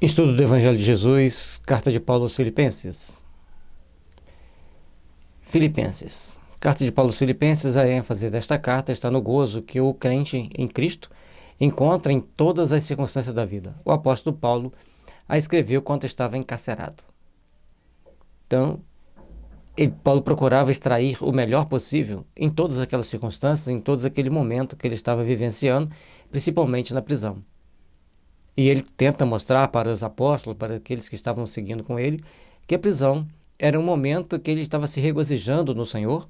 Estudo do Evangelho de Jesus, Carta de Paulo aos Filipenses. Filipenses. Carta de Paulo aos Filipenses, a ênfase desta carta está no gozo que o crente em Cristo encontra em todas as circunstâncias da vida. O apóstolo Paulo a escreveu quando estava encarcerado. Então, Paulo procurava extrair o melhor possível em todas aquelas circunstâncias, em todo aquele momento que ele estava vivenciando, principalmente na prisão. E ele tenta mostrar para os apóstolos, para aqueles que estavam seguindo com ele, que a prisão era um momento que ele estava se regozijando no Senhor,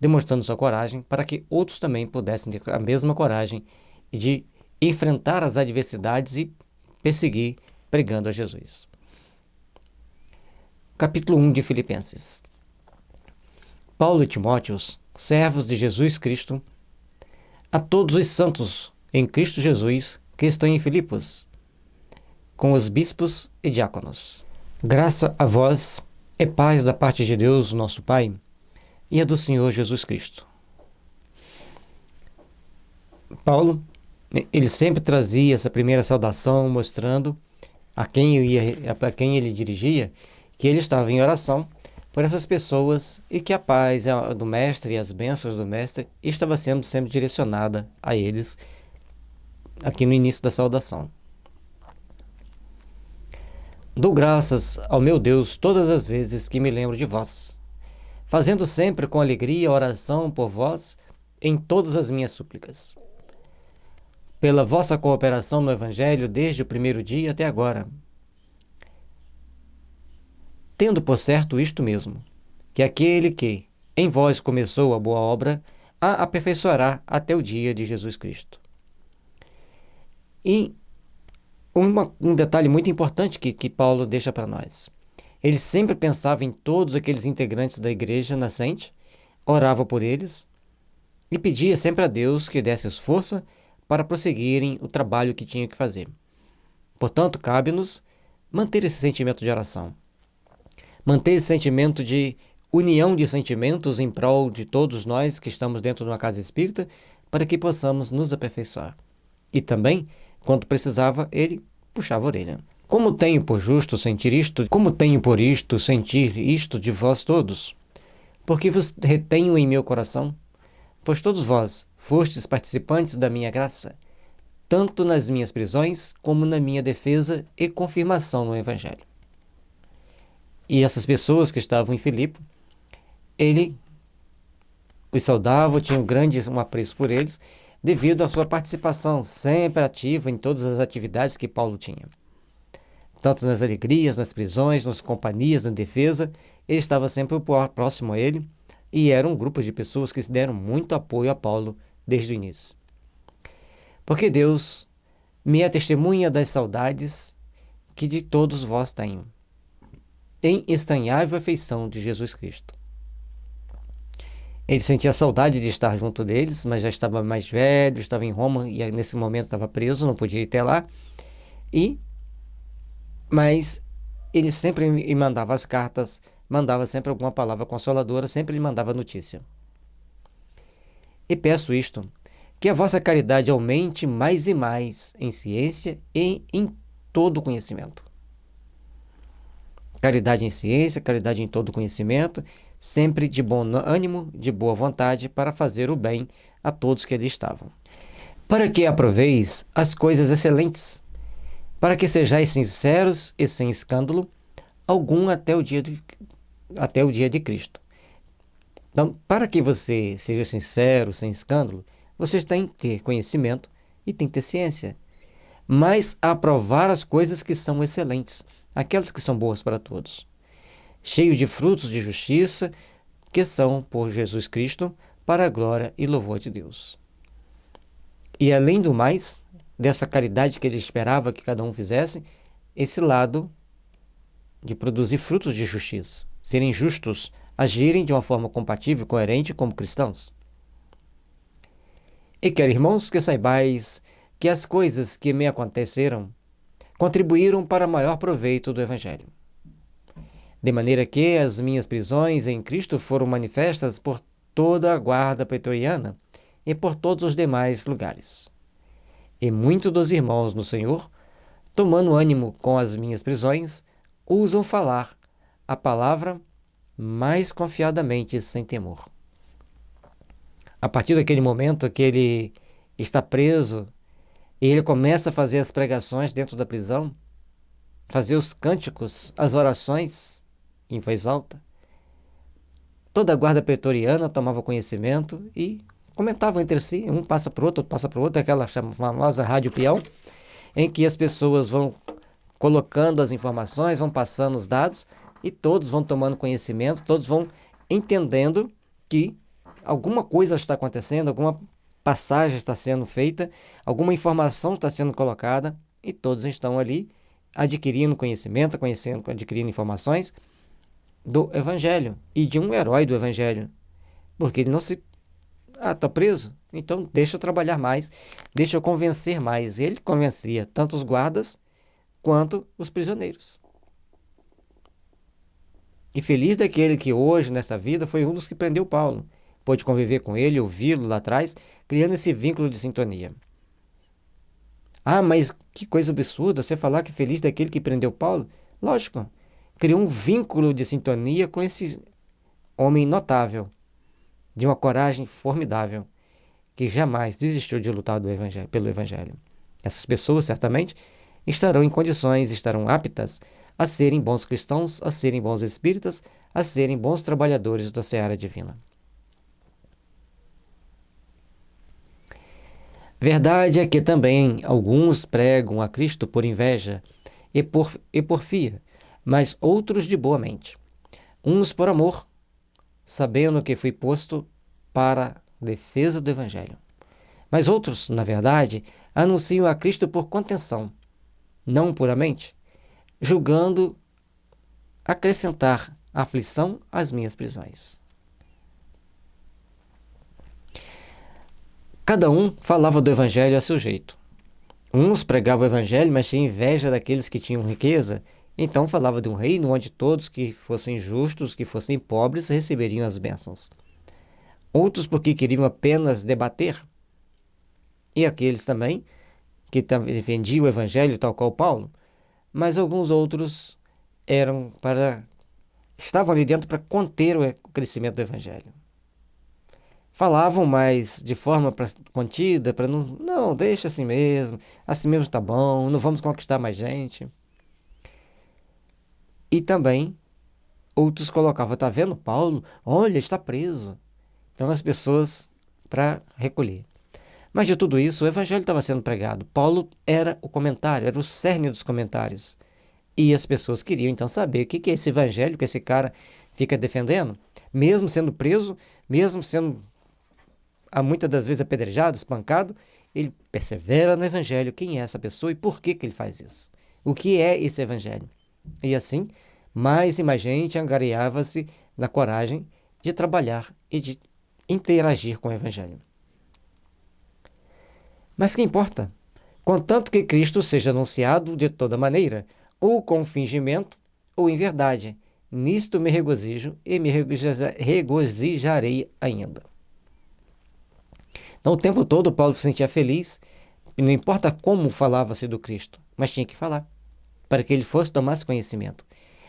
demonstrando sua coragem, para que outros também pudessem ter a mesma coragem de enfrentar as adversidades e perseguir pregando a Jesus. Capítulo 1 de Filipenses. Paulo e Timóteos, servos de Jesus Cristo, a todos os santos em Cristo Jesus que estão em Filipos, com os bispos e diáconos. Graça a vós e paz da parte de Deus, nosso Pai, e a do Senhor Jesus Cristo. Paulo, ele sempre trazia essa primeira saudação, mostrando a quem ele dirigia, que ele estava em oração por essas pessoas e que a paz do Mestre e as bênçãos do Mestre estava sendo sempre direcionada a eles aqui no início da saudação. Dou graças ao meu Deus todas as vezes que me lembro de vós, fazendo sempre com alegria oração por vós em todas as minhas súplicas, pela vossa cooperação no Evangelho desde o primeiro dia até agora, tendo por certo isto mesmo, que aquele que em vós começou a boa obra a aperfeiçoará até o dia de Jesus Cristo. E um detalhe muito importante que Paulo deixa para nós. Ele sempre pensava em todos aqueles integrantes da igreja nascente, orava por eles e pedia sempre a Deus que desse-os força para prosseguirem o trabalho que tinham que fazer. Portanto, cabe-nos manter esse sentimento de oração, manter esse sentimento de união de sentimentos em prol de todos nós que estamos dentro de uma casa espírita, para que possamos nos aperfeiçoar. E também, quando precisava, ele puxava a orelha. Como tenho por justo sentir isto, como tenho por isto sentir isto de vós todos? Porque vos retenho em meu coração, pois todos vós fostes participantes da minha graça, tanto nas minhas prisões como na minha defesa e confirmação no Evangelho. E essas pessoas que estavam em Filipe, ele os saudava, tinha um apreço por eles, devido à sua participação sempre ativa em todas as atividades que Paulo tinha. Tanto nas alegrias, nas prisões, nas companhias, na defesa, ele estava sempre próximo a ele, e era um grupo de pessoas que deram muito apoio a Paulo desde o início. Porque Deus me é testemunha das saudades que de todos vós tenho, em estranhável afeição de Jesus Cristo. Ele sentia saudade de estar junto deles, mas já estava mais velho, estava em Roma e nesse momento estava preso, não podia ir até lá. Mas ele sempre me mandava as cartas, mandava sempre alguma palavra consoladora, sempre lhe mandava notícia. E peço isto, que a vossa caridade aumente mais e mais em ciência e em todo conhecimento. Caridade em ciência, caridade em todo conhecimento, sempre de bom ânimo, de boa vontade, para fazer o bem a todos que ali estavam. Para que aproveis as coisas excelentes, para que sejais sinceros e sem escândalo algum até o dia de Cristo. Então, para que você seja sincero, sem escândalo, você tem que ter conhecimento e tem que ter ciência, mas aprovar as coisas que são excelentes, aquelas que são boas para todos, cheios de frutos de justiça, que são por Jesus Cristo, para a glória e louvor de Deus. E além do mais, dessa caridade que ele esperava que cada um fizesse, esse lado de produzir frutos de justiça, serem justos, agirem de uma forma compatível, coerente como cristãos. E quero, irmãos, que saibais que as coisas que me aconteceram contribuíram para maior proveito do Evangelho. De maneira que as minhas prisões em Cristo foram manifestas por toda a guarda pretoriana e por todos os demais lugares. E muitos dos irmãos no Senhor tomando ânimo com as minhas prisões, ousam falar a palavra mais confiadamente, sem temor. A partir daquele momento que ele está preso e ele começa a fazer as pregações dentro da prisão, fazer os cânticos, as orações em voz alta, toda a guarda pretoriana tomava conhecimento e comentavam entre si, um passa para o outro passa para o outro, aquela famosa rádio peão, em que as pessoas vão colocando as informações, vão passando os dados e todos vão tomando conhecimento, todos vão entendendo que alguma coisa está acontecendo, alguma passagem está sendo feita, alguma informação está sendo colocada e todos estão ali adquirindo conhecimento, adquirindo informações do Evangelho e de um herói do Evangelho. Porque ele não se... tá preso? Então deixa eu trabalhar mais, deixa eu convencer mais. Ele convencia tanto os guardas quanto os prisioneiros. E feliz daquele que hoje, nesta vida, foi um dos que prendeu Paulo. Pôde conviver com ele, ouvi-lo lá atrás, criando esse vínculo de sintonia. Ah, mas que coisa absurda você falar que feliz daquele que prendeu Paulo? Lógico, criou um vínculo de sintonia com esse homem notável, de uma coragem formidável, que jamais desistiu de lutar pelo Evangelho. Essas pessoas, certamente, estarão em condições, estarão aptas a serem bons cristãos, a serem bons espíritas, a serem bons trabalhadores da seara divina. Verdade é que também alguns pregam a Cristo por inveja e porfia, mas outros de boa mente. Uns por amor, sabendo que fui posto para defesa do Evangelho. Mas outros, na verdade, anunciam a Cristo por contenção, não puramente, julgando acrescentar aflição às minhas prisões. Cada um falava do Evangelho a seu jeito. Uns pregavam o Evangelho, mas tinham inveja daqueles que tinham riqueza, então falava de um reino onde todos que fossem justos, que fossem pobres, receberiam as bênçãos. Outros porque queriam apenas debater, e aqueles também que defendiam o Evangelho, tal qual Paulo, mas alguns outros estavam ali dentro para conter o crescimento do Evangelho. Falavam, mas de forma contida, para não, deixa assim mesmo tá bom, não vamos conquistar mais gente. E também outros colocavam, tá vendo Paulo? Olha, está preso. Então as pessoas para recolher. Mas de tudo isso, o Evangelho estava sendo pregado. Paulo era o comentário, era o cerne dos comentários. E as pessoas queriam então saber o que é esse Evangelho que esse cara fica defendendo, mesmo sendo preso, mesmo sendo muitas das vezes apedrejado, espancado, ele persevera no Evangelho. Quem é essa pessoa e por que ele faz isso? O que é esse Evangelho? E assim, mais e mais gente angariava-se na coragem de trabalhar e de interagir com o Evangelho. Mas que importa? Contanto que Cristo seja anunciado de toda maneira, ou com fingimento, ou em verdade, nisto me regozijo e me regozijarei ainda. Então, o tempo todo Paulo se sentia feliz, e não importa como falava-se do Cristo, mas tinha que falar, para que ele tomasse conhecimento.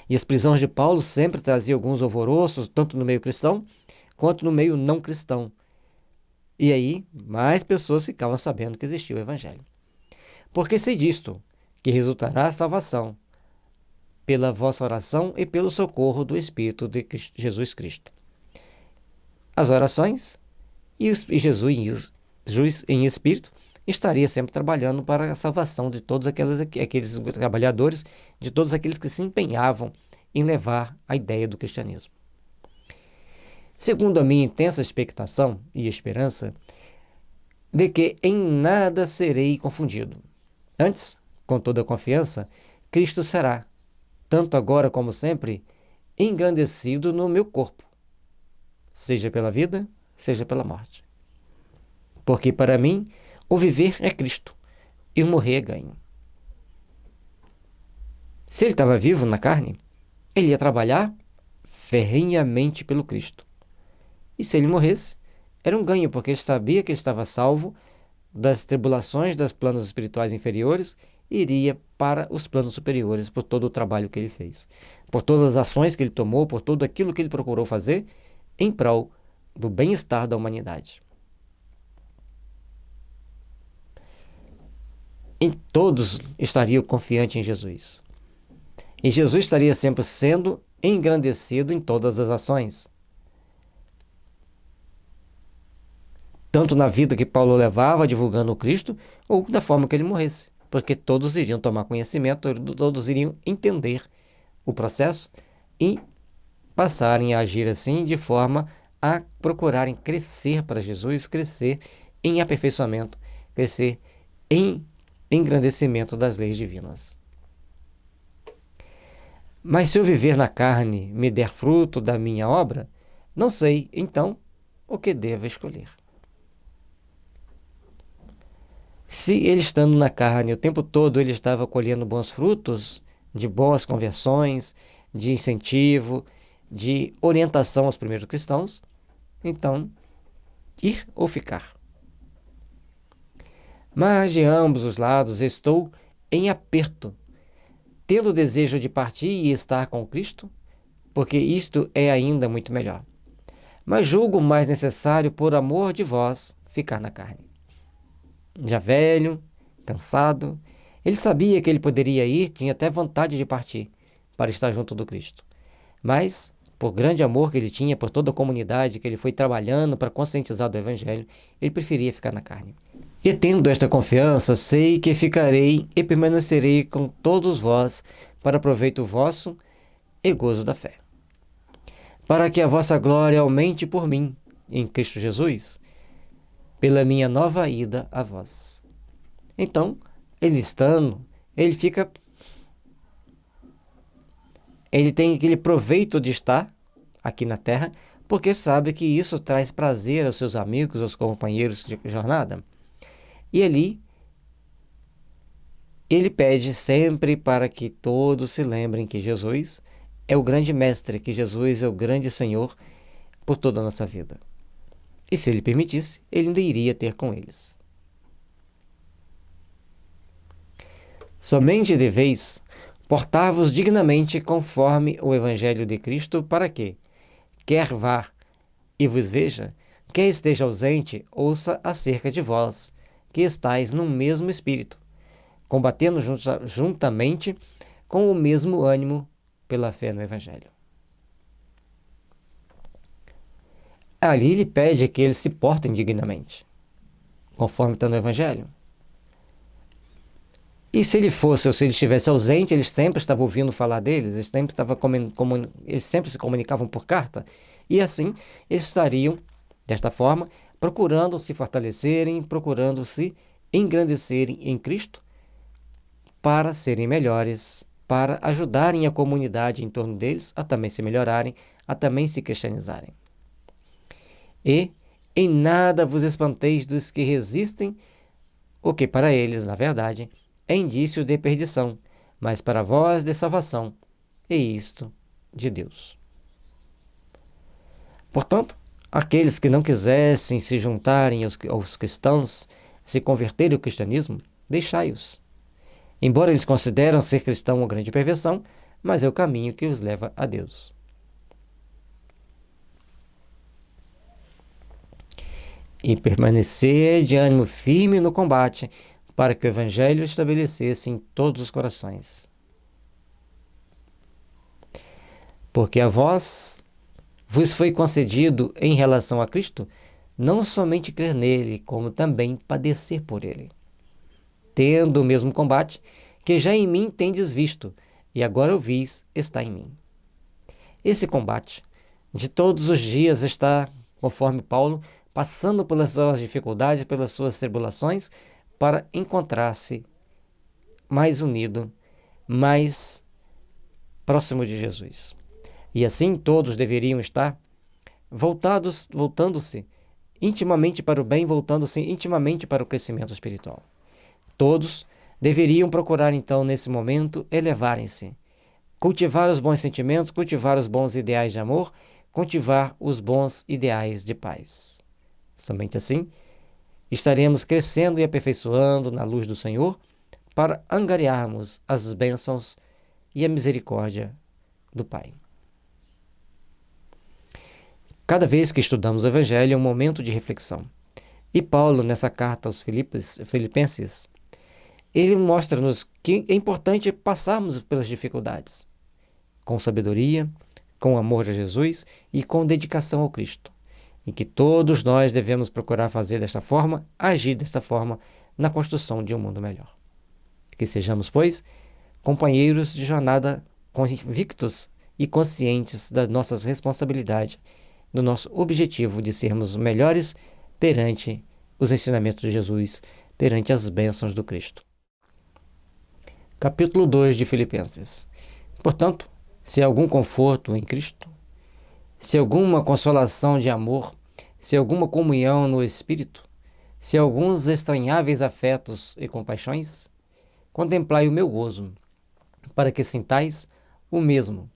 E as prisões de Paulo sempre traziam alguns alvoroços, tanto no meio cristão, quanto no meio não cristão. E aí, mais pessoas ficavam sabendo que existia o Evangelho. Porque sei disto, que resultará a salvação, pela vossa oração e pelo socorro do Espírito de Jesus Cristo. As orações e Jesus em Espírito estaria sempre trabalhando para a salvação de todos aqueles trabalhadores, de todos aqueles que se empenhavam em levar a ideia do cristianismo. Segundo a minha intensa expectação e esperança, de que em nada serei confundido. Antes, com toda a confiança, Cristo será, tanto agora como sempre, engrandecido no meu corpo, seja pela vida, seja pela morte. Porque para mim, o viver é Cristo e o morrer é ganho. Se ele estava vivo na carne, ele ia trabalhar ferrenhamente pelo Cristo. E se ele morresse, era um ganho, porque ele sabia que ele estava salvo das tribulações das planos espirituais inferiores iria para os planos superiores por todo o trabalho que ele fez, por todas as ações que ele tomou, por tudo aquilo que ele procurou fazer em prol do bem-estar da humanidade. Em todos estariam confiantes em Jesus. E Jesus estaria sempre sendo engrandecido em todas as ações. Tanto na vida que Paulo levava divulgando o Cristo, ou da forma que ele morresse. Porque todos iriam tomar conhecimento, todos iriam entender o processo e passarem a agir assim de forma a procurarem crescer para Jesus, crescer em aperfeiçoamento, crescer em engrandecimento das leis divinas. Mas se eu viver na carne me der fruto da minha obra, não sei, então, o que devo escolher. Se ele estando na carne o tempo todo ele estava colhendo bons frutos, de boas conversões, de incentivo, de orientação aos primeiros cristãos, então, ir ou ficar. Mas de ambos os lados estou em aperto, tendo o desejo de partir e estar com Cristo, porque isto é ainda muito melhor. Mas julgo mais necessário, por amor de vós, ficar na carne. Já velho, cansado, ele sabia que ele poderia ir, tinha até vontade de partir para estar junto do Cristo. Mas, por grande amor que ele tinha por toda a comunidade que ele foi trabalhando para conscientizar do Evangelho, ele preferia ficar na carne. E tendo esta confiança, sei que ficarei e permanecerei com todos vós para proveito vosso e gozo da fé. Para que a vossa glória aumente por mim, em Cristo Jesus, pela minha nova ida a vós. Então, ele estando, ele tem aquele proveito de estar aqui na terra, porque sabe que isso traz prazer aos seus amigos, aos companheiros de jornada. E ali, ele pede sempre para que todos se lembrem que Jesus é o grande mestre, que Jesus é o grande Senhor por toda a nossa vida. E se ele permitisse, ele ainda iria ter com eles. Somente deveis portar-vos dignamente conforme o Evangelho de Cristo, para que, quer vá e vos veja, quer esteja ausente, ouça acerca de vós, que estáis no mesmo espírito, combatendo juntamente com o mesmo ânimo pela fé no Evangelho. Ali ele pede que eles se portem dignamente, conforme está no Evangelho. E se ele fosse, ou se ele estivesse ausente, eles sempre estavam ouvindo falar deles, eles sempre se comunicavam por carta, e assim eles estariam, desta forma, procurando se fortalecerem, procurando se engrandecerem em Cristo, para serem melhores, para ajudarem a comunidade em torno deles a também se melhorarem, a também se cristianizarem. E em nada vos espanteis dos que resistem, o que para eles, na verdade, é indício de perdição, mas para vós de salvação, e isto de Deus. Portanto, aqueles que não quisessem se juntarem aos cristãos, se converterem ao cristianismo, deixai-os. Embora eles consideram ser cristão uma grande perversão, mas é o caminho que os leva a Deus. E permanecer de ânimo firme no combate, para que o Evangelho estabelecesse em todos os corações. Porque a vós vos foi concedido em relação a Cristo, não somente crer nele, como também padecer por ele, tendo o mesmo combate que já em mim tendes visto, e agora ouvis está em mim. Esse combate de todos os dias está, conforme Paulo, passando pelas suas dificuldades, pelas suas tribulações, para encontrar-se mais unido, mais próximo de Jesus. E assim todos deveriam estar voltando-se intimamente para o bem, voltando-se intimamente para o crescimento espiritual. Todos deveriam procurar então nesse momento elevarem-se, cultivar os bons sentimentos, cultivar os bons ideais de amor, cultivar os bons ideais de paz. Somente assim estaremos crescendo e aperfeiçoando na luz do Senhor, para angariarmos as bênçãos e a misericórdia do Pai. Cada vez que estudamos o Evangelho é um momento de reflexão. E Paulo, nessa carta aos Filipenses, ele mostra-nos que é importante passarmos pelas dificuldades, com sabedoria, com amor a Jesus e com dedicação ao Cristo. E que todos nós devemos procurar fazer desta forma, agir desta forma, na construção de um mundo melhor. Que sejamos, pois, companheiros de jornada convictos e conscientes das nossas responsabilidades, do nosso objetivo de sermos melhores perante os ensinamentos de Jesus, perante as bênçãos do Cristo. Capítulo 2 de Filipenses. Portanto, se há algum conforto em Cristo, se alguma consolação de amor, se alguma comunhão no Espírito, se alguns estranháveis afetos e compaixões, contemplai o meu gozo, para que sintais o mesmo,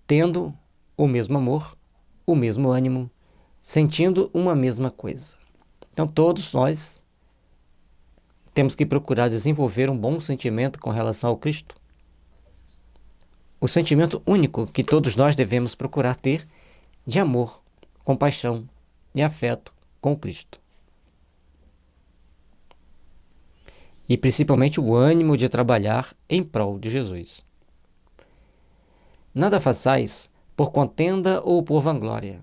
tendo o mesmo amor, o mesmo ânimo, sentindo uma mesma coisa. Então, todos nós temos que procurar desenvolver um bom sentimento com relação ao Cristo. O sentimento único que todos nós devemos procurar ter de amor, compaixão e afeto com Cristo. E principalmente o ânimo de trabalhar em prol de Jesus. Nada façais por contenda ou por vanglória,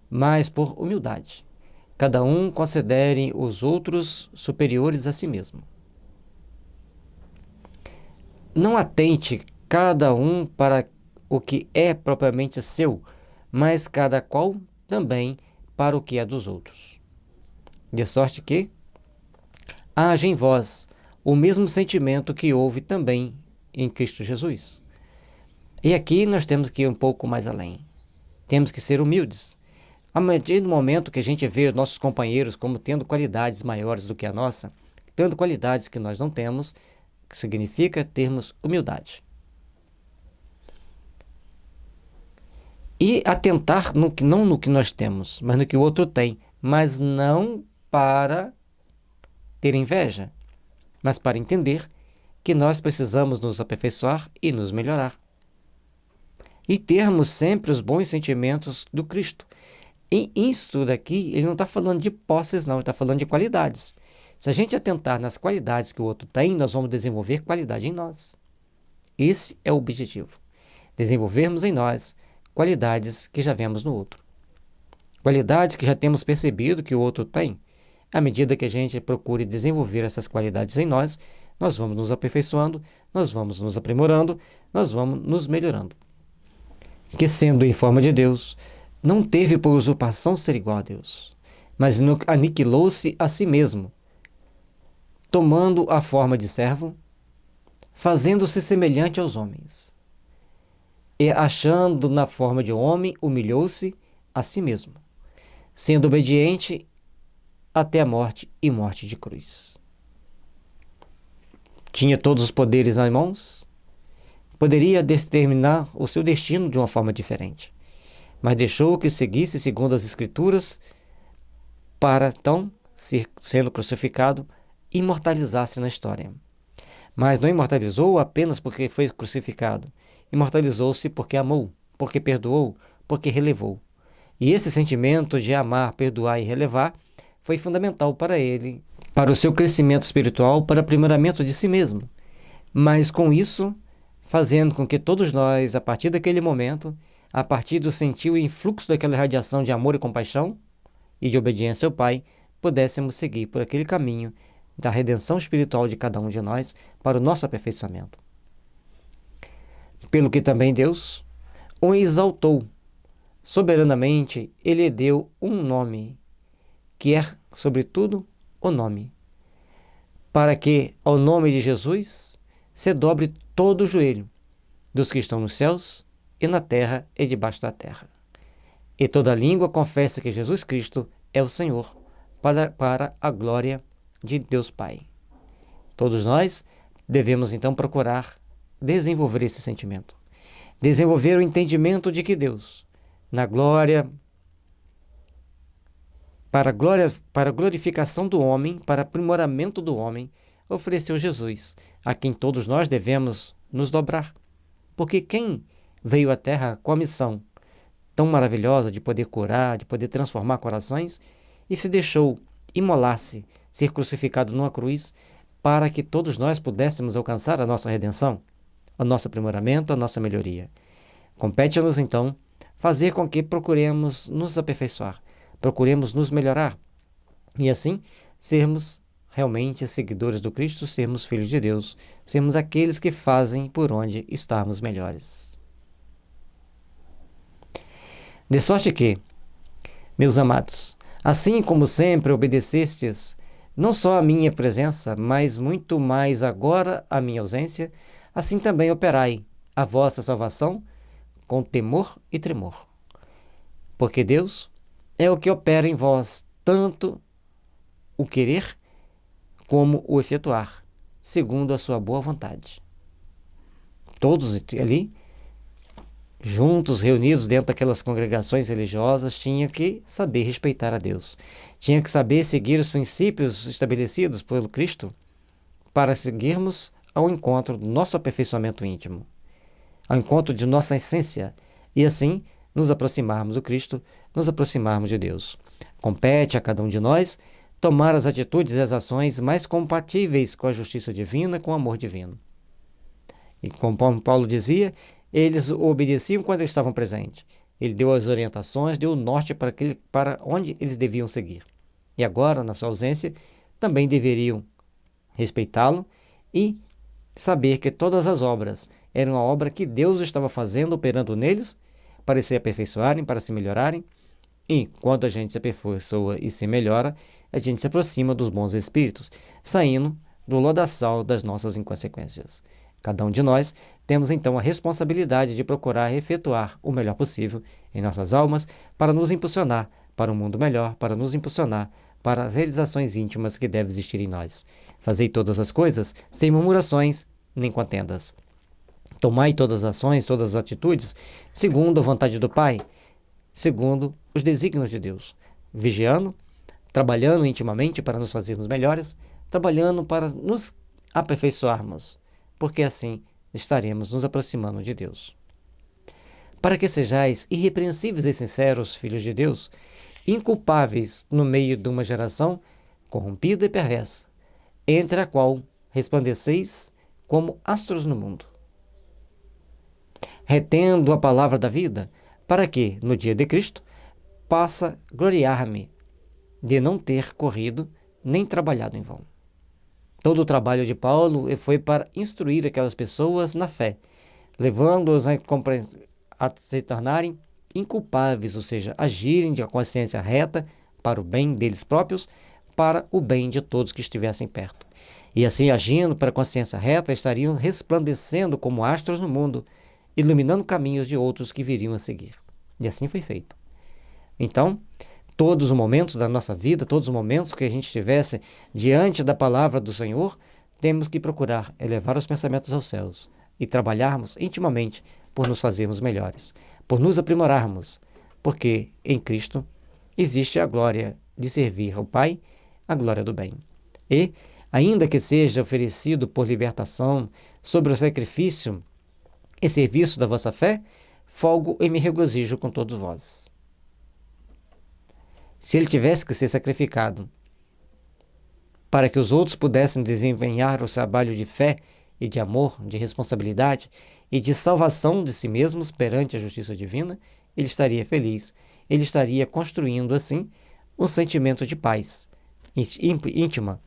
mas por humildade. Cada um considere os outros superiores a si mesmo. Não atente cada um para o que é propriamente seu, mas cada qual também para o que é dos outros. De sorte que haja em vós o mesmo sentimento que houve também em Cristo Jesus. E aqui nós temos que ir um pouco mais além. Temos que ser humildes. A partir do momento que a gente vê os nossos companheiros como tendo qualidades maiores do que a nossa, tendo qualidades que nós não temos, que significa termos humildade. E atentar não no que nós temos, mas no que o outro tem, mas não para ter inveja, mas para entender que nós precisamos nos aperfeiçoar e nos melhorar. E termos sempre os bons sentimentos do Cristo. E isso daqui, ele não está falando de posses, não, ele está falando de qualidades. Se a gente atentar nas qualidades que o outro tem, nós vamos desenvolver qualidade em nós. Esse é o objetivo. Desenvolvermos em nós qualidades que já vemos no outro. Qualidades que já temos percebido que o outro tem. À medida que a gente procure desenvolver essas qualidades em nós, nós vamos nos aperfeiçoando, nós vamos nos aprimorando, nós vamos nos melhorando. Que sendo em forma de Deus, não teve por usurpação ser igual a Deus, mas aniquilou-se a si mesmo, tomando a forma de servo, fazendo-se semelhante aos homens. E achando na forma de homem, humilhou-se a si mesmo, sendo obediente até a morte e morte de cruz. Tinha todos os poderes nas mãos, poderia determinar o seu destino de uma forma diferente, mas deixou que seguisse segundo as Escrituras para, então, sendo crucificado, imortalizar-se na história. Mas não imortalizou apenas porque foi crucificado, imortalizou-se porque amou, porque perdoou, porque relevou. E esse sentimento de amar, perdoar e relevar foi fundamental para ele, para o seu crescimento espiritual, para o aprimoramento de si mesmo. Mas com isso, fazendo com que todos nós, a partir daquele momento, a partir do sentir o influxo daquela radiação de amor e compaixão e de obediência ao Pai, pudéssemos seguir por aquele caminho da redenção espiritual de cada um de nós para o nosso aperfeiçoamento. Pelo que também Deus o exaltou soberanamente, ele deu um nome, que é, sobretudo, o nome, para que, ao nome de Jesus, se dobre todo o joelho dos que estão nos céus e na terra e debaixo da terra. E toda língua confessa que Jesus Cristo é o Senhor, para a glória de Deus Pai. Todos nós devemos, então, procurar desenvolver esse sentimento. Desenvolver o entendimento de que Deus, na glória, para a glorificação do homem, para aprimoramento do homem, ofereceu Jesus, a quem todos nós devemos nos dobrar. Porque quem veio à Terra com a missão tão maravilhosa de poder curar, de poder transformar corações, e se deixou imolar-se, ser crucificado numa cruz, para que todos nós pudéssemos alcançar a nossa redenção, o nosso aprimoramento, a nossa melhoria. Compete-nos, então, fazer com que procuremos nos aperfeiçoar, procuremos nos melhorar, e assim sermos realmente seguidores do Cristo, sermos filhos de Deus, sermos aqueles que fazem por onde estarmos melhores. De sorte que, meus amados, assim como sempre obedecestes, não só a minha presença, mas muito mais agora a minha ausência, assim também operai a vossa salvação com temor e tremor. Porque Deus é o que opera em vós tanto o querer como o efetuar, segundo a sua boa vontade. Todos ali, juntos, reunidos dentro daquelas congregações religiosas, tinham que saber respeitar a Deus. Tinham que saber seguir os princípios estabelecidos pelo Cristo para seguirmos ao encontro do nosso aperfeiçoamento íntimo, ao encontro de nossa essência, e assim nos aproximarmos do Cristo, nos aproximarmos de Deus. Compete a cada um de nós tomar as atitudes e as ações mais compatíveis com a justiça divina, com o amor divino. E como Paulo dizia, eles obedeciam quando eles estavam presentes. Ele deu as orientações, deu o norte para onde eles deviam seguir. E agora, na sua ausência, também deveriam respeitá-lo e saber que todas as obras eram a obra que Deus estava fazendo, operando neles, para se aperfeiçoarem, para se melhorarem. E quando a gente se aperfeiçoa e se melhora, a gente se aproxima dos bons espíritos, saindo do lodaçal das nossas inconsequências. Cada um de nós temos então a responsabilidade de procurar efetuar o melhor possível em nossas almas para nos impulsionar para um mundo melhor, para nos impulsionar para as realizações íntimas que devem existir em nós. Fazei todas as coisas sem murmurações nem contendas. Tomai todas as ações, todas as atitudes, segundo a vontade do Pai, segundo os desígnios de Deus, vigiando, trabalhando intimamente para nos fazermos melhores, trabalhando para nos aperfeiçoarmos, porque assim estaremos nos aproximando de Deus. Para que sejais irrepreensíveis e sinceros, filhos de Deus, inculpáveis no meio de uma geração corrompida e perversa, entre a qual resplandeceis como astros no mundo, retendo a palavra da vida, para que, no dia de Cristo, possa gloriar-me de não ter corrido nem trabalhado em vão. Todo o trabalho de Paulo foi para instruir aquelas pessoas na fé, levando-os a se tornarem inculpáveis, ou seja, agirem de consciência reta para o bem deles próprios, para o bem de todos que estivessem perto. E assim, agindo para a consciência reta, estariam resplandecendo como astros no mundo, iluminando caminhos de outros que viriam a seguir. E assim foi feito. Então, todos os momentos da nossa vida, todos os momentos que a gente estivesse diante da palavra do Senhor, temos que procurar elevar os pensamentos aos céus e trabalharmos intimamente por nos fazermos melhores, por nos aprimorarmos, porque em Cristo existe a glória de servir ao Pai, a glória do bem. E, ainda que seja oferecido por libertação sobre o sacrifício e serviço da vossa fé, folgo e me regozijo com todos vós. Se ele tivesse que ser sacrificado para que os outros pudessem desempenhar o trabalho de fé e de amor, de responsabilidade e de salvação de si mesmos perante a justiça divina, ele estaria feliz, ele estaria construindo assim um sentimento de paz íntima.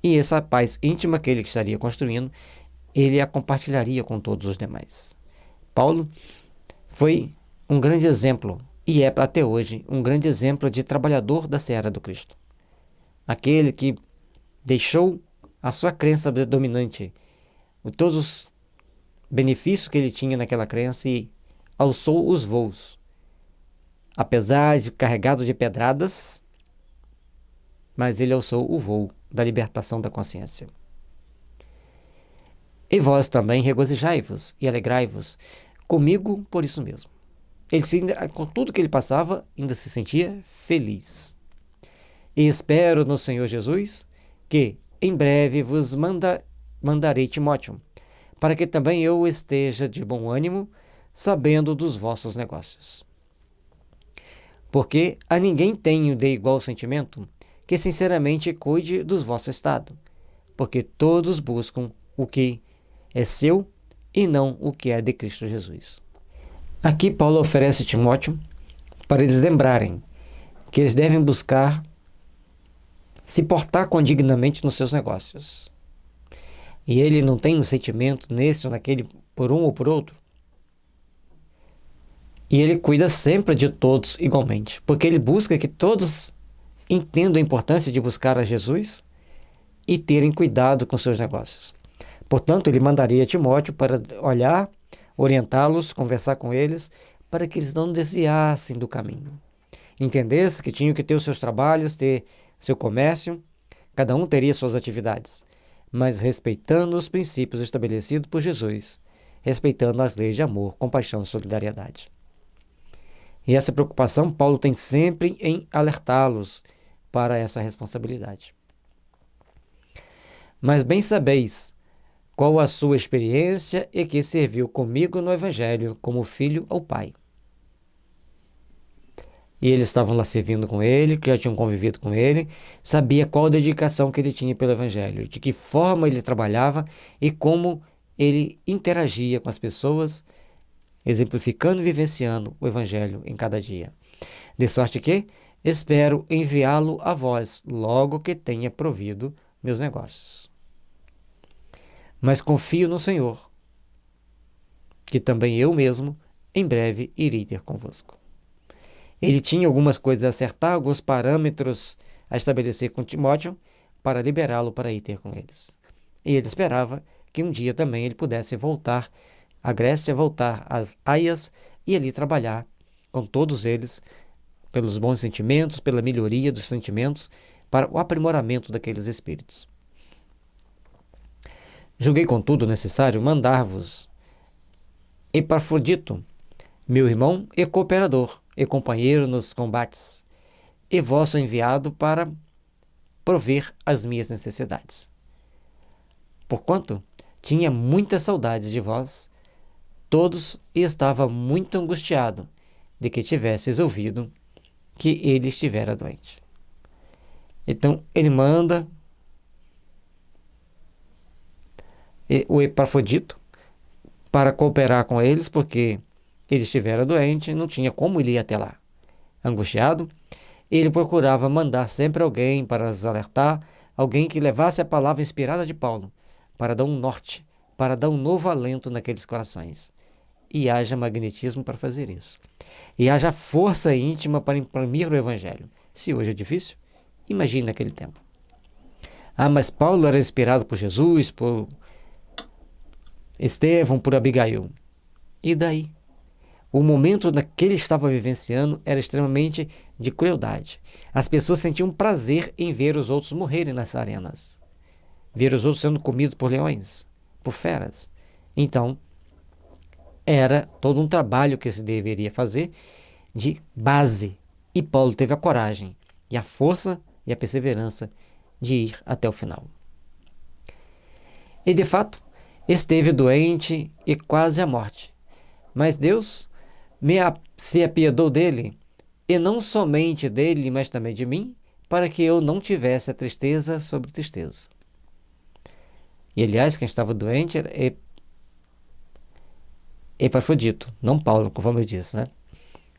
E essa paz íntima que ele estaria construindo, ele a compartilharia com todos os demais. Paulo foi um grande exemplo, e é até hoje um grande exemplo de trabalhador da seara do Cristo. Aquele que deixou a sua crença dominante, todos os benefícios que ele tinha naquela crença, e alçou os voos. Apesar de carregado de pedradas, mas ele alçou o voo da libertação da consciência. E vós também regozijai-vos e alegrai-vos comigo por isso mesmo. Ele, com tudo que ele passava, ainda se sentia feliz. E espero no Senhor Jesus que em breve vos mandarei Timóteo, para que também eu esteja de bom ânimo, sabendo dos vossos negócios. Porque a ninguém tenho de igual sentimento que sinceramente cuide do vosso estado, porque todos buscam o que é seu e não o que é de Cristo Jesus. Aqui Paulo oferece Timóteo para eles lembrarem que eles devem buscar se portar condignamente nos seus negócios. E ele não tem um sentimento nesse ou naquele por um ou por outro. E ele cuida sempre de todos igualmente, porque ele busca que todos entendam a importância de buscar a Jesus e terem cuidado com seus negócios. Portanto, ele mandaria Timóteo para olhar, orientá-los, conversar com eles, para que eles não desviassem do caminho. Entendesse que tinham que ter os seus trabalhos, ter seu comércio, cada um teria suas atividades, mas respeitando os princípios estabelecidos por Jesus, respeitando as leis de amor, compaixão e solidariedade. E essa preocupação Paulo tem sempre em alertá-los para essa responsabilidade. Mas bem sabeis qual a sua experiência e que serviu comigo no Evangelho como filho ao Pai. E eles estavam lá servindo com ele, que já tinham convivido com ele, sabia qual a dedicação que ele tinha pelo Evangelho, de que forma ele trabalhava e como ele interagia com as pessoas, exemplificando e vivenciando o Evangelho em cada dia. De sorte que espero enviá-lo a vós, logo que tenha provido meus negócios. Mas confio no Senhor, que também eu mesmo, em breve, irei ter convosco. Ele tinha algumas coisas a acertar, alguns parâmetros a estabelecer com Timóteo, para liberá-lo para ir ter com eles. E ele esperava que um dia também ele pudesse voltar à Grécia, voltar às Aias e ali trabalhar com todos eles, pelos bons sentimentos, pela melhoria dos sentimentos, para o aprimoramento daqueles espíritos. Julguei, contudo, necessário mandar-vos Epafrodito, meu irmão e cooperador, e companheiro nos combates, e vosso enviado para prover as minhas necessidades. Porquanto tinha muitas saudades de vós, todos, e estava muito angustiado de que tivesseis ouvido que ele estivera doente. Então, ele manda o Epafrodito para cooperar com eles, porque ele estivera doente, não tinha como ele ir até lá. Angustiado, ele procurava mandar sempre alguém para os alertar, alguém que levasse a palavra inspirada de Paulo, para dar um norte, para dar um novo alento naqueles corações. E haja magnetismo para fazer isso. E haja força íntima para imprimir o Evangelho. Se hoje é difícil, imagine naquele tempo. Ah, mas Paulo era inspirado por Jesus, por Estevão, por Abigail. E daí? O momento que ele estava vivenciando era extremamente de crueldade. As pessoas sentiam prazer em ver os outros morrerem nas arenas. Ver os outros sendo comidos por leões, por feras. Então, era todo um trabalho que se deveria fazer de base. E Paulo teve a coragem, e a força e a perseverança de ir até o final. E de fato, esteve doente e quase à morte. Mas Deus se apiedou dele, e não somente dele, mas também de mim, para que eu não tivesse a tristeza sobre tristeza. E aliás, quem estava doente era Epafrodito, não Paulo, conforme eu disse, né?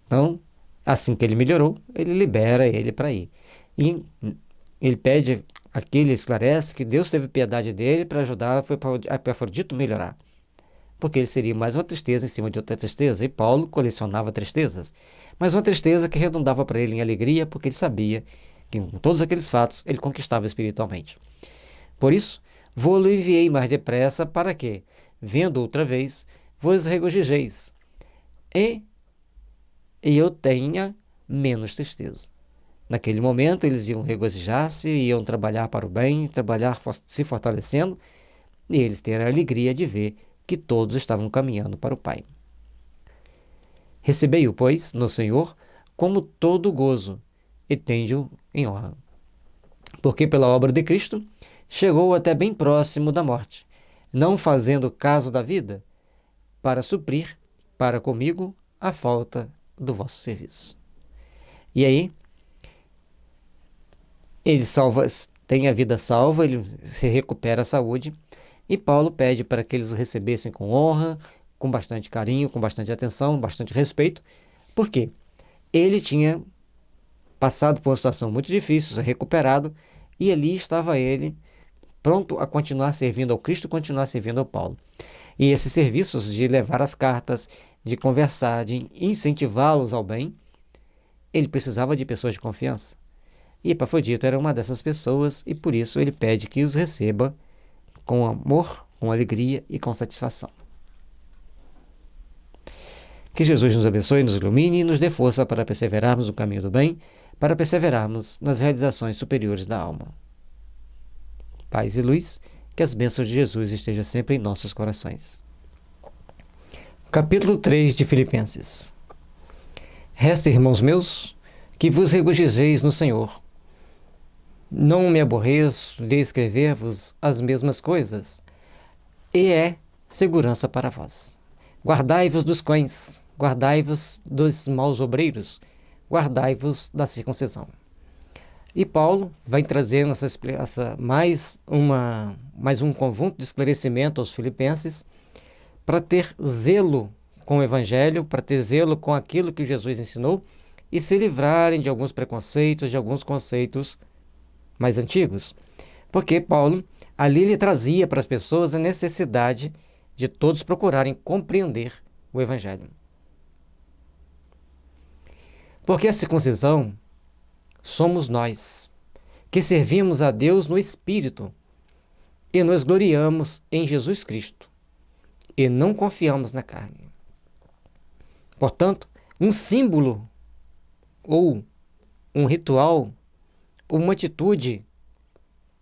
Então, assim que ele melhorou, ele libera ele para ir. E ele pede, aqui ele esclarece que Deus teve piedade dele para ajudar Epafrodito a melhorar. Porque ele seria mais uma tristeza em cima de outra tristeza, e Paulo colecionava tristezas. Mas uma tristeza que redundava para ele em alegria, porque ele sabia que com todos aqueles fatos ele conquistava espiritualmente. Por isso, vou-lo enviei mais depressa para que, vendo outra vez, vos regozijeis, e eu tenha menos tristeza. Naquele momento, eles iam regozijar-se, iam trabalhar para o bem, trabalhar se fortalecendo, e eles terem a alegria de ver que todos estavam caminhando para o Pai. Recebei-o, pois, no Senhor, como todo gozo, e tende-o em honra. Porque pela obra de Cristo, chegou até bem próximo da morte, não fazendo caso da vida, para suprir para comigo a falta do vosso serviço. E aí, ele tem a vida salva, ele se recupera a saúde, e Paulo pede para que eles o recebessem com honra, com bastante carinho, com bastante atenção, bastante respeito. Por quê? Ele tinha passado por uma situação muito difícil, se recuperado, e ali estava ele, pronto a continuar servindo ao Cristo, continuar servindo ao Paulo. E esses serviços de levar as cartas, de conversar, de incentivá-los ao bem, ele precisava de pessoas de confiança. E Epafrodito era uma dessas pessoas, e por isso ele pede que os receba com amor, com alegria e com satisfação. Que Jesus nos abençoe, nos ilumine e nos dê força para perseverarmos no caminho do bem, para perseverarmos nas realizações superiores da alma. Paz e luz, que as bênçãos de Jesus estejam sempre em nossos corações. Capítulo 3 de Filipenses. Resta, irmãos meus, que vos regozijeis no Senhor. Não me aborreço de escrever-vos as mesmas coisas, e é segurança para vós. Guardai-vos dos cães, guardai-vos dos maus obreiros, guardai-vos da circuncisão. E Paulo vai trazendo mais um conjunto de esclarecimento aos filipenses para ter zelo com o Evangelho, para ter zelo com aquilo que Jesus ensinou e se livrarem de alguns preconceitos, de alguns conceitos mais antigos. Porque Paulo ali lhe trazia para as pessoas a necessidade de todos procurarem compreender o Evangelho. Porque a circuncisão somos nós, que servimos a Deus no Espírito e nos gloriamos em Jesus Cristo e não confiamos na carne. Portanto, um símbolo ou um ritual ou uma atitude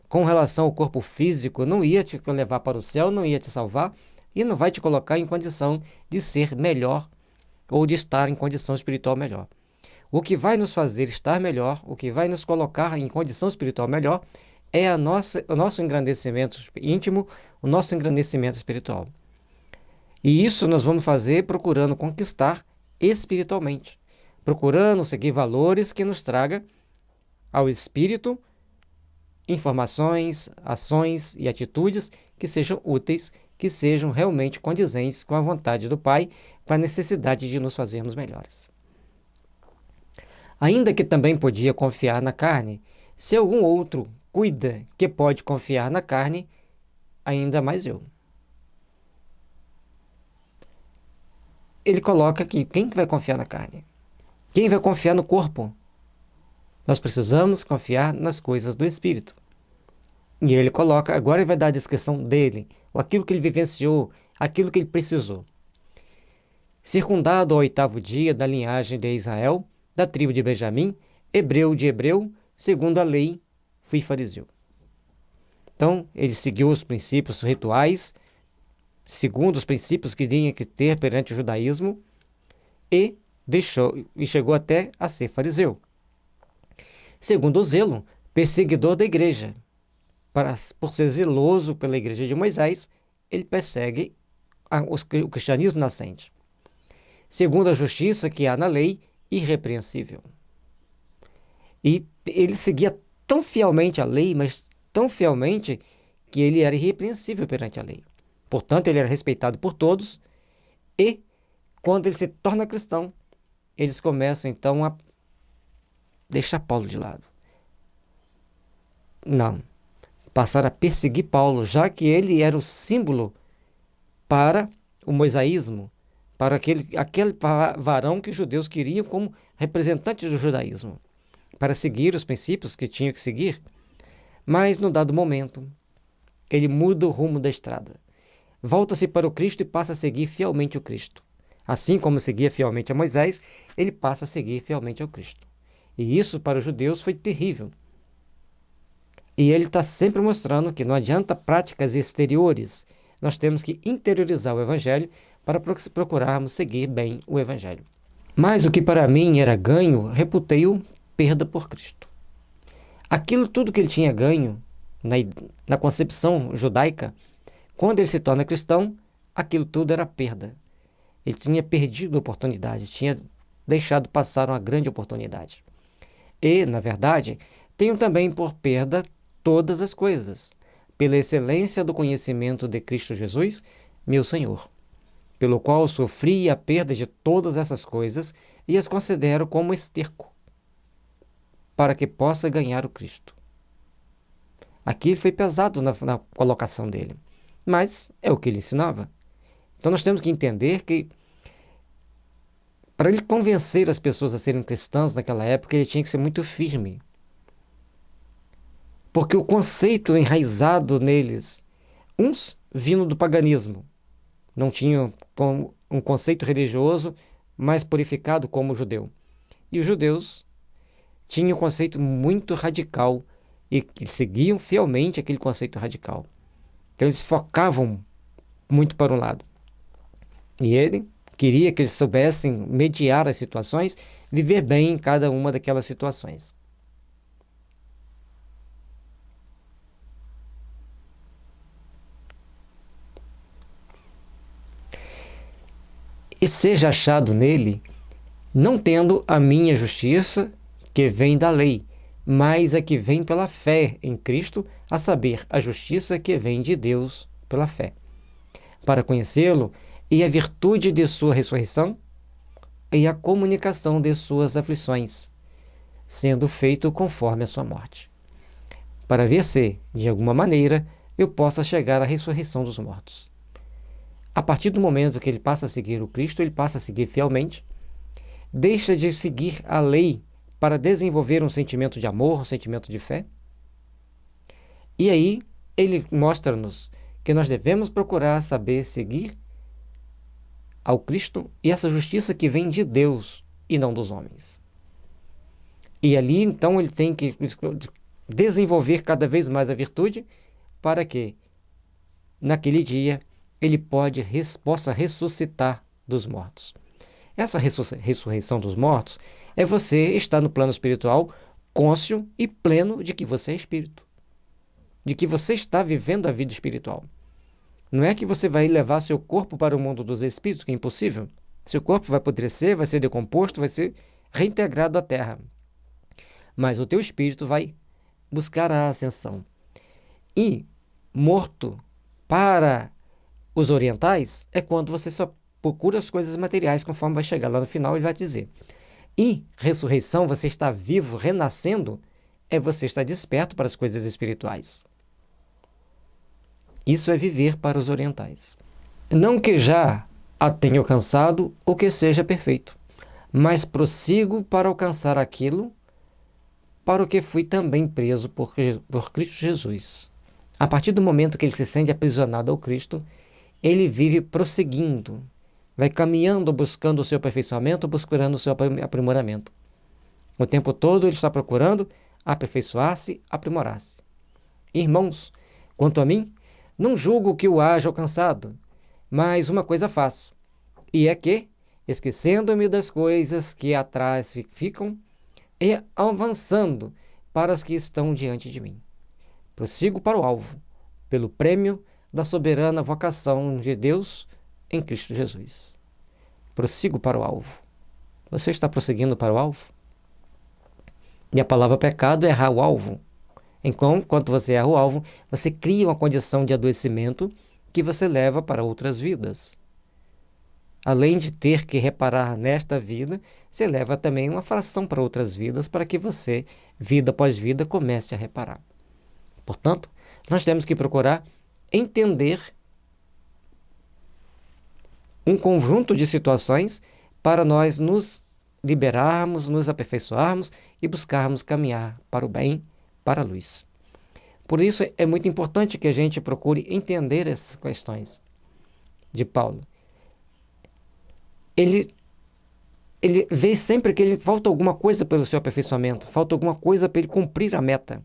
com relação ao corpo físico não ia te levar para o céu, não ia te salvar e não vai te colocar em condição de ser melhor ou de estar em condição espiritual melhor. O que vai nos fazer estar melhor, o que vai nos colocar em condição espiritual melhor, é o nosso engrandecimento íntimo, o nosso engrandecimento espiritual. E isso nós vamos fazer procurando conquistar espiritualmente, procurando seguir valores que nos tragam ao espírito informações, ações e atitudes que sejam úteis, que sejam realmente condizentes com a vontade do Pai, com a necessidade de nos fazermos melhores. Ainda que também podia confiar na carne, se algum outro cuida que pode confiar na carne, ainda mais eu. Ele coloca aqui, quem vai confiar na carne? Quem vai confiar no corpo? Nós precisamos confiar nas coisas do Espírito. E ele coloca, agora ele vai dar a descrição dele, aquilo que ele vivenciou, aquilo que ele precisou. Circundado ao 8º dia da linhagem de Israel, da tribo de Benjamim, hebreu de hebreu, segundo a lei, fui fariseu. Então, ele seguiu os princípios rituais, segundo os princípios que tinha que ter perante o judaísmo, e chegou até a ser fariseu. Segundo o zelo, perseguidor da igreja. Por ser zeloso pela igreja de Moisés, ele persegue o cristianismo nascente. Segundo a justiça que há na lei, irrepreensível. E ele seguia tão fielmente a lei, mas tão fielmente, que ele era irrepreensível perante a lei. Portanto, ele era respeitado por todos, e quando ele se torna cristão, eles começam então a deixar Paulo de lado. Não. Passaram a perseguir Paulo, já que ele era o símbolo para o mosaísmo, para aquele varão que os judeus queriam como representante do judaísmo, para seguir os princípios que tinham que seguir. Mas, num dado momento, ele muda o rumo da estrada. Volta-se para o Cristo e passa a seguir fielmente o Cristo. Assim como seguia fielmente a Moisés, ele passa a seguir fielmente ao Cristo. E isso para os judeus foi terrível. E ele está sempre mostrando que não adianta práticas exteriores, nós temos que interiorizar o Evangelho para procurarmos seguir bem o Evangelho. Mas o que para mim era ganho, reputei-o perda por Cristo. Aquilo tudo que ele tinha ganho, na, na concepção judaica, quando ele se torna cristão, aquilo tudo era perda. Ele tinha perdido a oportunidade, tinha deixado passar uma grande oportunidade. E, na verdade, tenho também por perda todas as coisas, pela excelência do conhecimento de Cristo Jesus, meu Senhor, pelo qual sofri a perda de todas essas coisas e as considero como esterco, para que possa ganhar o Cristo. Aqui foi pesado na colocação dele, mas é o que ele ensinava. Então nós temos que entender que, para ele convencer as pessoas a serem cristãs naquela época, ele tinha que ser muito firme. Porque o conceito enraizado neles, uns vindo do paganismo, não tinham um conceito religioso mais purificado como o judeu. E os judeus tinham um conceito muito radical e que seguiam fielmente aquele conceito radical. Então eles focavam muito para um lado. E ele queria que eles soubessem mediar as situações, viver bem em cada uma daquelas situações. E seja achado nele, não tendo a minha justiça, que vem da lei, mas a que vem pela fé em Cristo, a saber, a justiça que vem de Deus pela fé, para conhecê-lo e a virtude de sua ressurreição e a comunicação de suas aflições, sendo feito conforme a sua morte, para ver se, de alguma maneira, eu possa chegar à ressurreição dos mortos. A partir do momento que ele passa a seguir o Cristo, ele passa a seguir fielmente, deixa de seguir a lei para desenvolver um sentimento de amor, um sentimento de fé. E aí ele mostra-nos que nós devemos procurar saber seguir ao Cristo e essa justiça que vem de Deus e não dos homens. E ali então ele tem que desenvolver cada vez mais a virtude para que naquele dia ele possa ressuscitar dos mortos. Essa ressurreição dos mortos é você estar no plano espiritual cônscio e pleno de que você é espírito, de que você está vivendo a vida espiritual. Não é que você vai levar seu corpo para o mundo dos espíritos, que é impossível. Seu corpo vai apodrecer, vai ser decomposto, vai ser reintegrado à terra. Mas o teu espírito vai buscar a ascensão. E morto para os orientais é quando você só procura as coisas materiais, conforme vai chegar lá no final, ele vai dizer. E ressurreição, você está vivo, renascendo, é você estar desperto para as coisas espirituais. Isso é viver para os orientais. Não que já a tenha alcançado ou que seja perfeito, mas prossigo para alcançar aquilo para o que fui também preso por Cristo Jesus. A partir do momento que ele se sente aprisionado ao Cristo, ele vive prosseguindo, vai caminhando, buscando o seu aperfeiçoamento, buscando o seu aprimoramento. O tempo todo ele está procurando aperfeiçoar-se, aprimorar-se. Irmãos, quanto a mim, não julgo que o haja alcançado, mas uma coisa faço, e é que, esquecendo-me das coisas que atrás ficam, e avançando para as que estão diante de mim, prossigo para o alvo, pelo prêmio da soberana vocação de Deus em Cristo Jesus. Prossigo para o alvo. Você está prosseguindo para o alvo? E a palavra pecado é errar o alvo. Enquanto você erra o alvo, você cria uma condição de adoecimento que você leva para outras vidas. Além de ter que reparar nesta vida, você leva também uma fração para outras vidas, para que você, vida após vida, comece a reparar. Portanto, nós temos que procurar entender um conjunto de situações para nós nos liberarmos, nos aperfeiçoarmos e buscarmos caminhar para o bem, para a luz. Por isso é muito importante que a gente procure entender essas questões de Paulo. Ele vê sempre que ele falta alguma coisa pelo seu aperfeiçoamento, falta alguma coisa para ele cumprir a meta.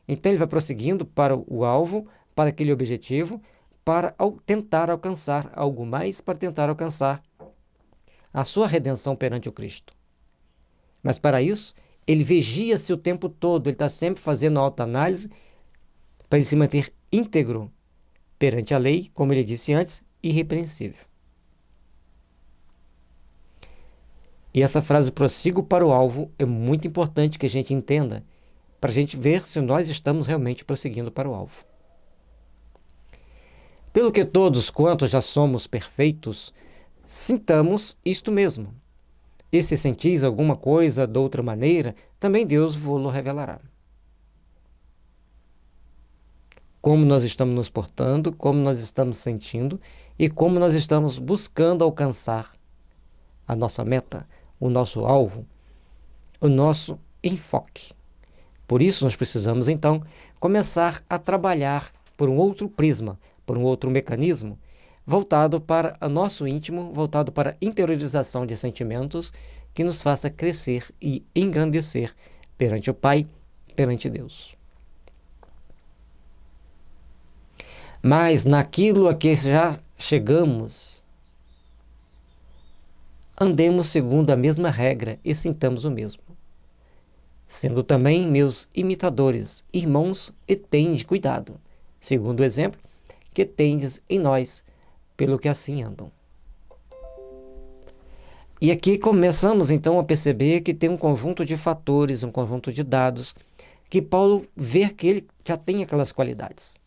Então ele vai prosseguindo para o alvo, para aquele objetivo, para tentar alcançar algo mais, para tentar alcançar a sua redenção perante o Cristo. Mas para isso, ele vigia-se o tempo todo, ele está sempre fazendo autoanálise, para ele se manter íntegro perante a lei, como ele disse antes, irrepreensível. E essa frase prossigo para o alvo é muito importante que a gente entenda, para a gente ver se nós estamos realmente prosseguindo para o alvo. Pelo que todos quantos já somos perfeitos, sintamos isto mesmo. E se sentis alguma coisa de outra maneira, também Deus vos revelará. Como nós estamos nos portando, como nós estamos sentindo e como nós estamos buscando alcançar a nossa meta, o nosso alvo, o nosso enfoque. Por isso nós precisamos então começar a trabalhar por um outro prisma, por um outro mecanismo, voltado para o nosso íntimo, voltado para a interiorização de sentimentos que nos faça crescer e engrandecer perante o Pai, perante Deus. Mas naquilo a que já chegamos, andemos segundo a mesma regra e sintamos o mesmo. Sendo também meus imitadores, irmãos, e tende cuidado, segundo o exemplo que tendes em nós, pelo que assim andam. E aqui começamos então a perceber que tem um conjunto de fatores, um conjunto de dados, que Paulo vê que ele já tem aquelas qualidades.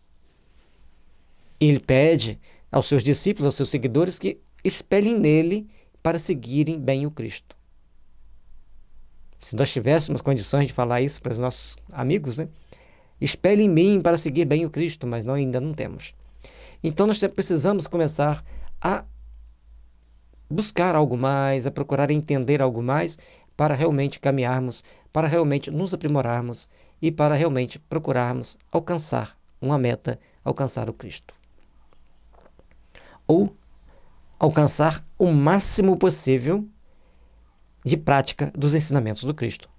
Ele pede aos seus discípulos, aos seus seguidores, que espelhem nele para seguirem bem o Cristo. Se nós tivéssemos condições de falar isso para os nossos amigos, né? Espelhe em mim para seguir bem o Cristo, mas nós ainda não temos. Então nós precisamos começar a buscar algo mais, a procurar entender algo mais para realmente caminharmos, para realmente nos aprimorarmos e para realmente procurarmos alcançar uma meta, alcançar o Cristo. Ou alcançar o máximo possível de prática dos ensinamentos do Cristo.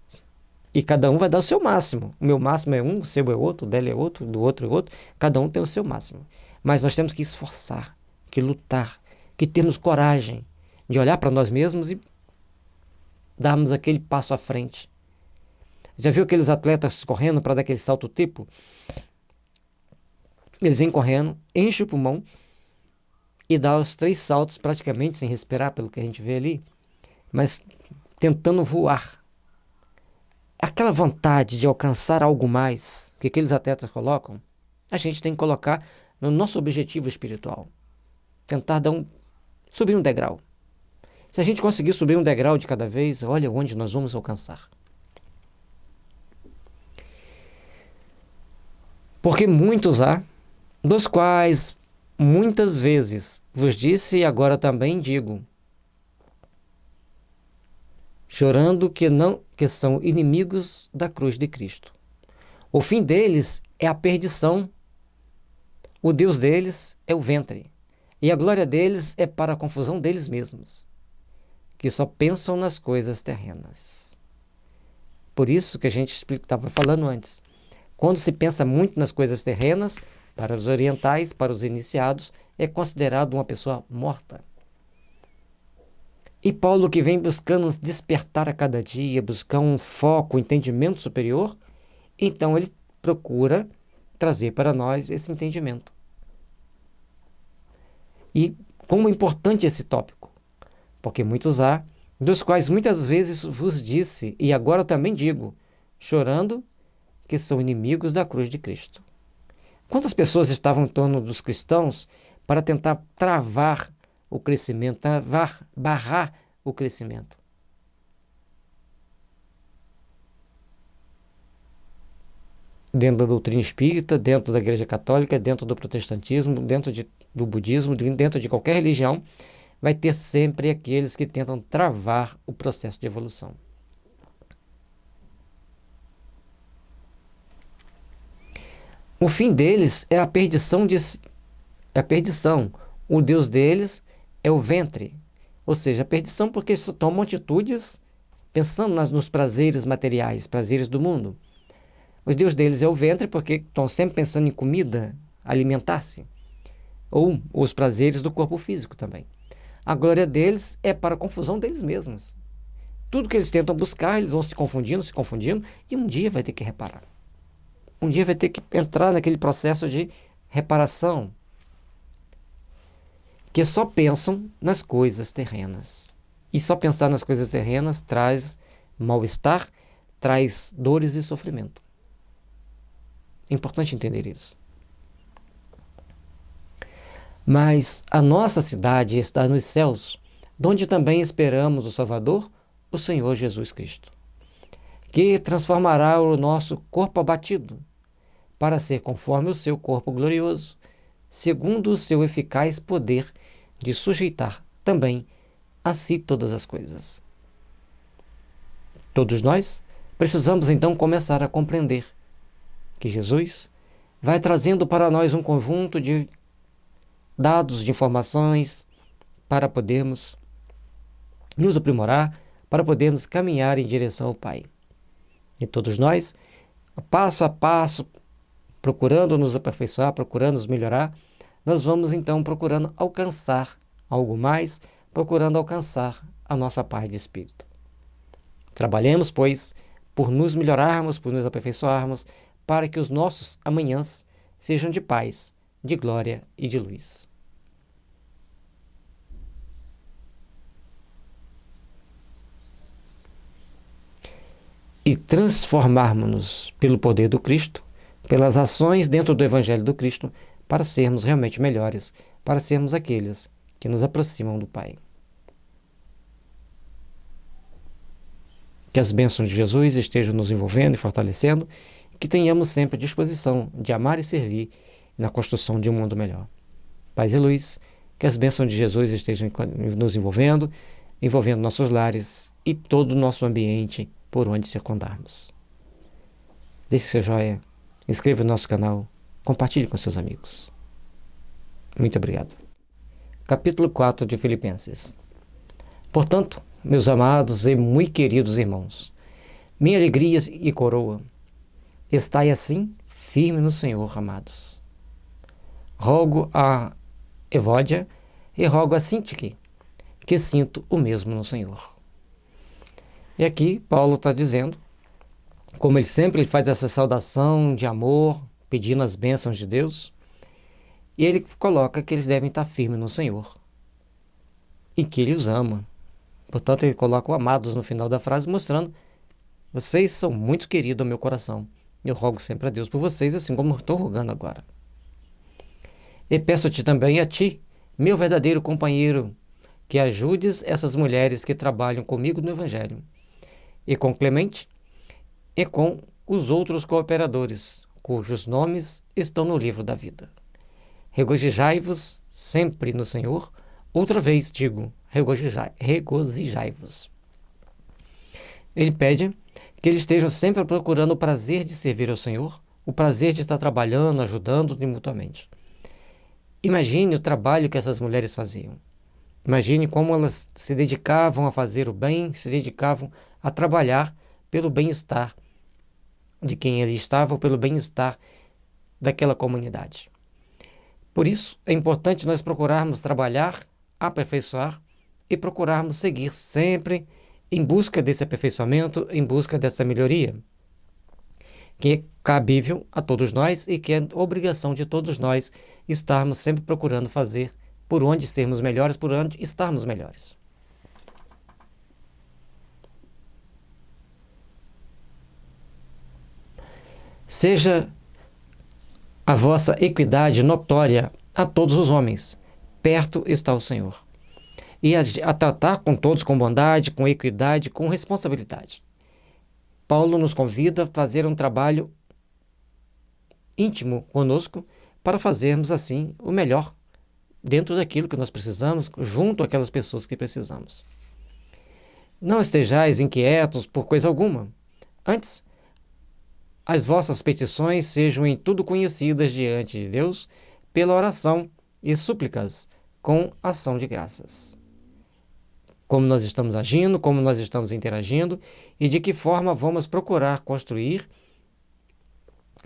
E cada um vai dar o seu máximo. O meu máximo é um, o seu é outro, o dele é outro, do outro é outro. Cada um tem o seu máximo. Mas nós temos que esforçar, que lutar, que termos coragem de olhar para nós mesmos e darmos aquele passo à frente. Já viu aqueles atletas correndo para dar aquele salto tipo? Eles vêm correndo, enchem o pulmão e dá os 3 saltos praticamente sem respirar, pelo que a gente vê ali, mas tentando voar. Aquela vontade de alcançar algo mais que aqueles atletas colocam, a gente tem que colocar no nosso objetivo espiritual. Tentar subir um degrau. Se a gente conseguir subir um degrau de cada vez, olha onde nós vamos alcançar. Porque muitos há, dos quais muitas vezes vos disse e agora também digo, chorando que são inimigos da cruz de Cristo. O fim deles é a perdição. O Deus deles é o ventre. E a glória deles é para a confusão deles mesmos, que só pensam nas coisas terrenas. Por isso que a gente estava falando antes. Quando se pensa muito nas coisas terrenas, para os orientais, para os iniciados, é considerado uma pessoa morta. E Paulo, que vem buscando despertar a cada dia, buscar um foco, um entendimento superior, então ele procura trazer para nós esse entendimento. E como é importante esse tópico, porque muitos há, dos quais muitas vezes vos disse, e agora também digo, chorando, que são inimigos da cruz de Cristo. Quantas pessoas estavam em torno dos cristãos para tentar travar o crescimento, barrar o crescimento? Dentro da doutrina espírita, dentro da Igreja Católica, dentro do protestantismo, dentro do budismo, dentro de qualquer religião, vai ter sempre aqueles que tentam travar o processo de evolução. O fim deles é a perdição. O Deus deles é o ventre. Ou seja, a perdição porque eles tomam atitudes pensando nos prazeres materiais, prazeres do mundo. O Deus deles é o ventre porque estão sempre pensando em comida, alimentar-se. Ou os prazeres do corpo físico também. A glória deles é para a confusão deles mesmos. Tudo que eles tentam buscar, eles vão se confundindo, e um dia vai ter que reparar. um dia vai ter que entrar naquele processo de reparação, que só pensam nas coisas terrenas. E só pensar nas coisas terrenas traz mal-estar, traz dores e sofrimento. É importante entender isso. Mas a nossa cidade está nos céus, donde também esperamos o Salvador, o Senhor Jesus Cristo, que transformará o nosso corpo abatido, para ser conforme o seu corpo glorioso, segundo o seu eficaz poder de sujeitar também a si todas as coisas. Todos nós precisamos então começar a compreender que Jesus vai trazendo para nós um conjunto de dados, de informações, para podermos nos aprimorar, para podermos caminhar em direção ao Pai. E todos nós, passo a passo, procurando nos aperfeiçoar, procurando nos melhorar, nós vamos então procurando alcançar algo mais, procurando alcançar a nossa paz de espírito. Trabalhemos, pois, por nos melhorarmos, por nos aperfeiçoarmos, para que os nossos amanhãs sejam de paz, de glória e de luz. E transformarmos-nos pelo poder do Cristo, pelas ações dentro do Evangelho do Cristo, para sermos realmente melhores, para sermos aqueles que nos aproximam do Pai. Que as bênçãos de Jesus estejam nos envolvendo e fortalecendo, e que tenhamos sempre a disposição de amar e servir na construção de um mundo melhor. Paz e luz, que as bênçãos de Jesus estejam nos envolvendo nossos lares e todo o nosso ambiente por onde circundarmos. Deixe seu joia, inscreva no nosso canal, compartilhe com seus amigos. Muito obrigado. Capítulo 4 de Filipenses. Portanto, meus amados e muito queridos irmãos, minha alegria e coroa, estai assim firme no Senhor, amados. Rogo a Evódia e rogo a Sintique, que sinto o mesmo no Senhor. E aqui Paulo está dizendo, como ele sempre faz essa saudação de amor, pedindo as bênçãos de Deus, e ele coloca que eles devem estar firmes no Senhor e que ele os ama. Portanto, ele coloca o amados no final da frase, mostrando: vocês são muito queridos ao meu coração. Eu rogo sempre a Deus por vocês, assim como estou rogando agora. E peço-te também a ti, meu verdadeiro companheiro, que ajudes essas mulheres que trabalham comigo no Evangelho, e com Clemente, e com os outros cooperadores, cujos nomes estão no livro da vida. Regozijai-vos sempre no Senhor. Outra vez digo, regozijai-vos. Ele pede que eles estejam sempre procurando o prazer de servir ao Senhor, o prazer de estar trabalhando, ajudando mutuamente. Imagine o trabalho que essas mulheres faziam. Imagine como elas se dedicavam a fazer o bem, se dedicavam a trabalhar pelo bem-estar de quem ali estava, ou pelo bem-estar daquela comunidade. Por isso, é importante nós procurarmos trabalhar, aperfeiçoar e procurarmos seguir sempre em busca desse aperfeiçoamento, em busca dessa melhoria, que é cabível a todos nós e que é obrigação de todos nós estarmos sempre procurando fazer por onde sermos melhores, por onde estarmos melhores. Seja a vossa equidade notória a todos os homens, perto está o Senhor. E a tratar com todos com bondade, com equidade, com responsabilidade. Paulo nos convida a fazer um trabalho íntimo conosco para fazermos assim o melhor dentro daquilo que nós precisamos, junto àquelas pessoas que precisamos. Não estejais inquietos por coisa alguma. Antes, as vossas petições sejam em tudo conhecidas diante de Deus pela oração e súplicas com ação de graças. Como nós estamos agindo, como nós estamos interagindo e de que forma vamos procurar construir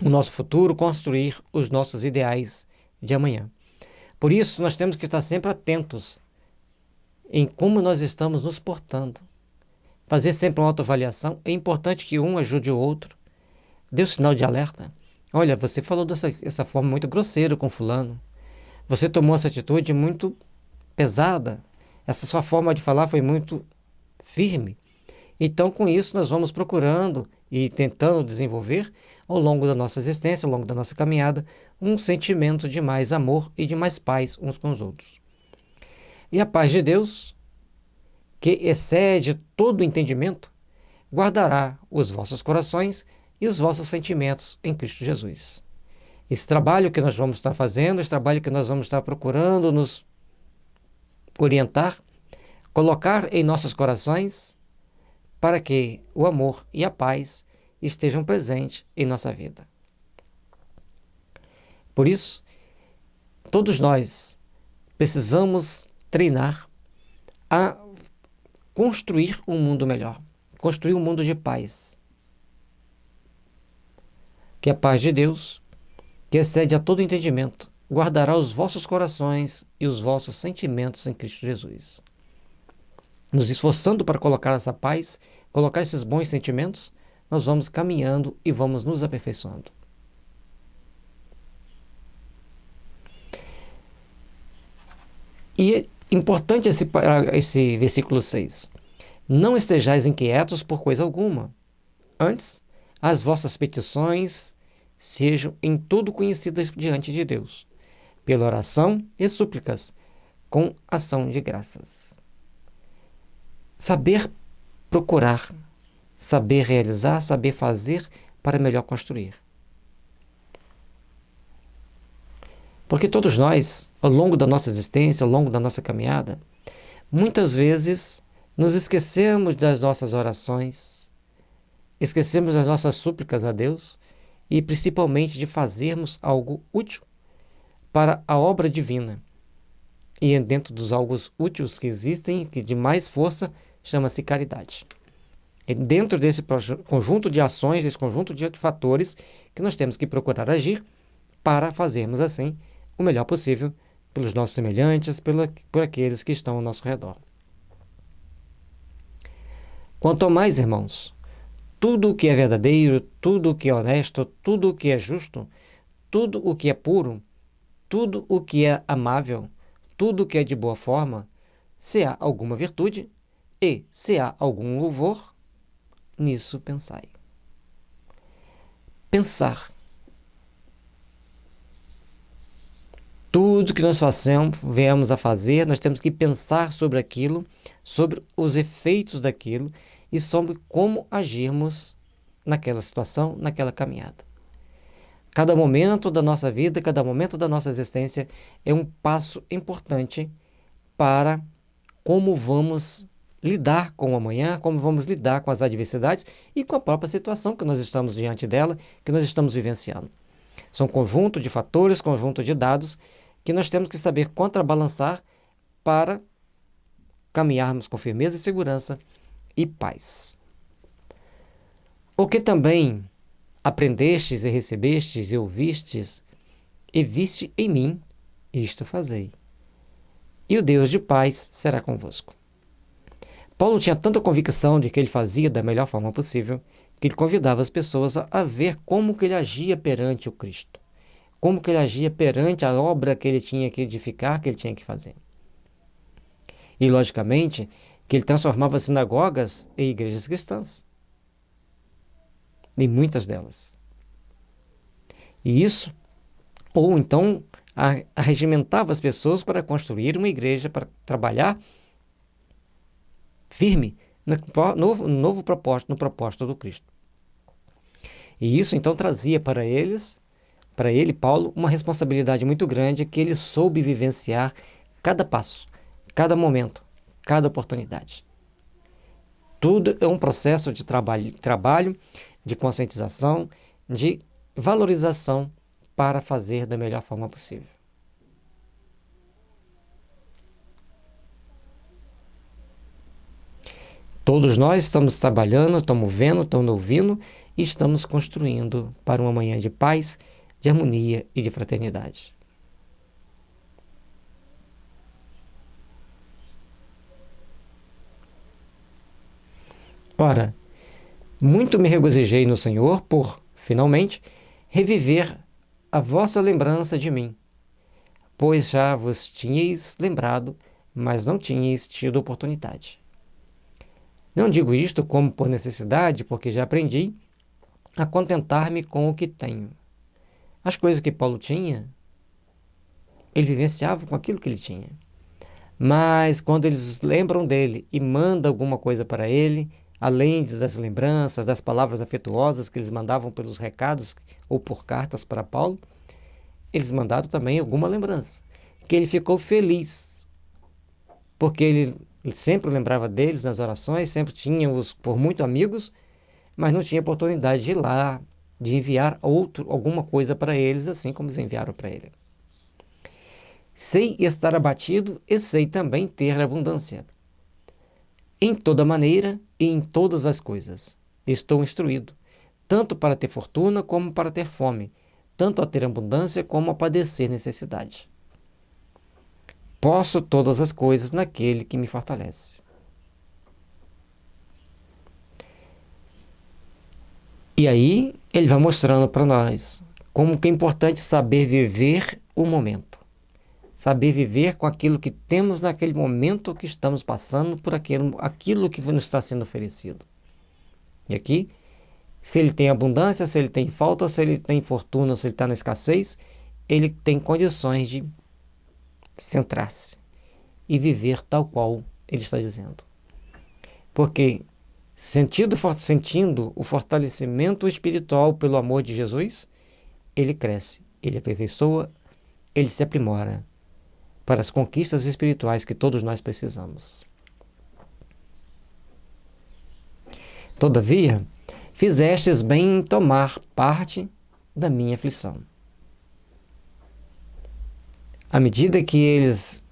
o nosso futuro, construir os nossos ideais de amanhã. Por isso, nós temos que estar sempre atentos em como nós estamos nos portando. Fazer sempre uma autoavaliação. É importante que um ajude o outro, dê o sinal de alerta. Olha, você falou dessa forma muito grosseira com fulano. Você tomou essa atitude muito pesada. Essa sua forma de falar foi muito firme. Então, com isso, nós vamos procurando e tentando desenvolver, ao longo da nossa existência, ao longo da nossa caminhada, um sentimento de mais amor e de mais paz uns com os outros. E a paz de Deus, que excede todo o entendimento, guardará os vossos corações e os vossos sentimentos em Cristo Jesus. Esse trabalho que nós vamos estar fazendo, esse trabalho que nós vamos estar procurando nos orientar, colocar em nossos corações, para que o amor e a paz estejam presentes em nossa vida. Por isso, todos nós precisamos treinar a construir um mundo melhor, construir um mundo de paz. Que a paz de Deus, que excede a todo entendimento, guardará os vossos corações e os vossos sentimentos em Cristo Jesus. Nos esforçando para colocar essa paz, colocar esses bons sentimentos, nós vamos caminhando e vamos nos aperfeiçoando. E é importante esse versículo 6. Não estejais inquietos por coisa alguma. Antes, as vossas petições sejam em tudo conhecidas diante de Deus, pela oração e súplicas, com ação de graças. Saber procurar, saber realizar, saber fazer para melhor construir. Porque todos nós, ao longo da nossa existência, ao longo da nossa caminhada, muitas vezes nos esquecemos das nossas orações, esquecemos das nossas súplicas a Deus e principalmente de fazermos algo útil para a obra divina. E dentro dos algo úteis que existem, que de mais força, chama-se caridade. É dentro desse conjunto de ações, desse conjunto de fatores, que nós temos que procurar agir para fazermos assim o melhor possível pelos nossos semelhantes, por aqueles que estão ao nosso redor. Quanto ao mais, irmãos, tudo o que é verdadeiro, tudo o que é honesto, tudo o que é justo, tudo o que é puro, tudo o que é amável, tudo o que é de boa forma, se há alguma virtude e se há algum louvor, nisso pensai. Pensar. Tudo que nós viemos a fazer, nós temos que pensar sobre aquilo, sobre os efeitos daquilo e sobre como agirmos naquela situação, naquela caminhada. Cada momento da nossa vida, cada momento da nossa existência é um passo importante para como vamos lidar com o amanhã, como vamos lidar com as adversidades e com a própria situação que nós estamos diante dela, que nós estamos vivenciando. São um conjunto de fatores, conjunto de dados que nós temos que saber contrabalançar para caminharmos com firmeza e segurança e paz. O que também aprendestes e recebestes e ouvistes e viste em mim, isto fazei. E o Deus de paz será convosco. Paulo tinha tanta convicção de que ele fazia da melhor forma possível, que ele convidava as pessoas a ver como que ele agia perante o Cristo, como que ele agia perante a obra que ele tinha que edificar, que ele tinha que fazer. E, logicamente, que ele transformava sinagogas em igrejas cristãs, em muitas delas. E isso, ou então, arregimentava as pessoas para construir uma igreja, para trabalhar firme no novo propósito, no propósito do Cristo. E isso então trazia para ele, Paulo, uma responsabilidade muito grande que ele soube vivenciar cada passo, cada momento, cada oportunidade. Tudo é um processo de trabalho, de conscientização, de valorização para fazer da melhor forma possível. Todos nós estamos trabalhando, estamos vendo, estamos ouvindo e estamos construindo para uma manhã de paz, de harmonia e de fraternidade. Ora, muito me regozijei no Senhor por, finalmente, reviver a vossa lembrança de mim, pois já vos tinhais lembrado, mas não tinhais tido oportunidade. Não digo isto como por necessidade, porque já aprendi a contentar-me com o que tenho. As coisas que Paulo tinha, ele vivenciava com aquilo que ele tinha. Mas quando eles lembram dele e mandam alguma coisa para ele, além das lembranças, das palavras afetuosas que eles mandavam pelos recados ou por cartas para Paulo, eles mandaram também alguma lembrança, que ele ficou feliz, porque ele sempre lembrava deles nas orações, sempre tinha-os por muito amigos, mas não tinha oportunidade de ir lá, de enviar alguma coisa para eles, assim como eles enviaram para ele. Sei estar abatido e sei também ter abundância. Em toda maneira e em todas as coisas estou instruído, tanto para ter fortuna como para ter fome, tanto a ter abundância como a padecer necessidade. Posso todas as coisas naquele que me fortalece. E aí ele vai mostrando para nós como que é importante saber viver o momento. Saber viver com aquilo que temos naquele momento que estamos passando por aquilo que nos está sendo oferecido. E aqui, se ele tem abundância, se ele tem falta, se ele tem fortuna, se ele está na escassez, ele tem condições de centrar-se e viver tal qual ele está dizendo. Porque sentindo o fortalecimento espiritual pelo amor de Jesus, ele cresce, ele aperfeiçoa, ele se aprimora para as conquistas espirituais que todos nós precisamos. Todavia, fizestes bem em tomar parte da minha aflição. À medida que eles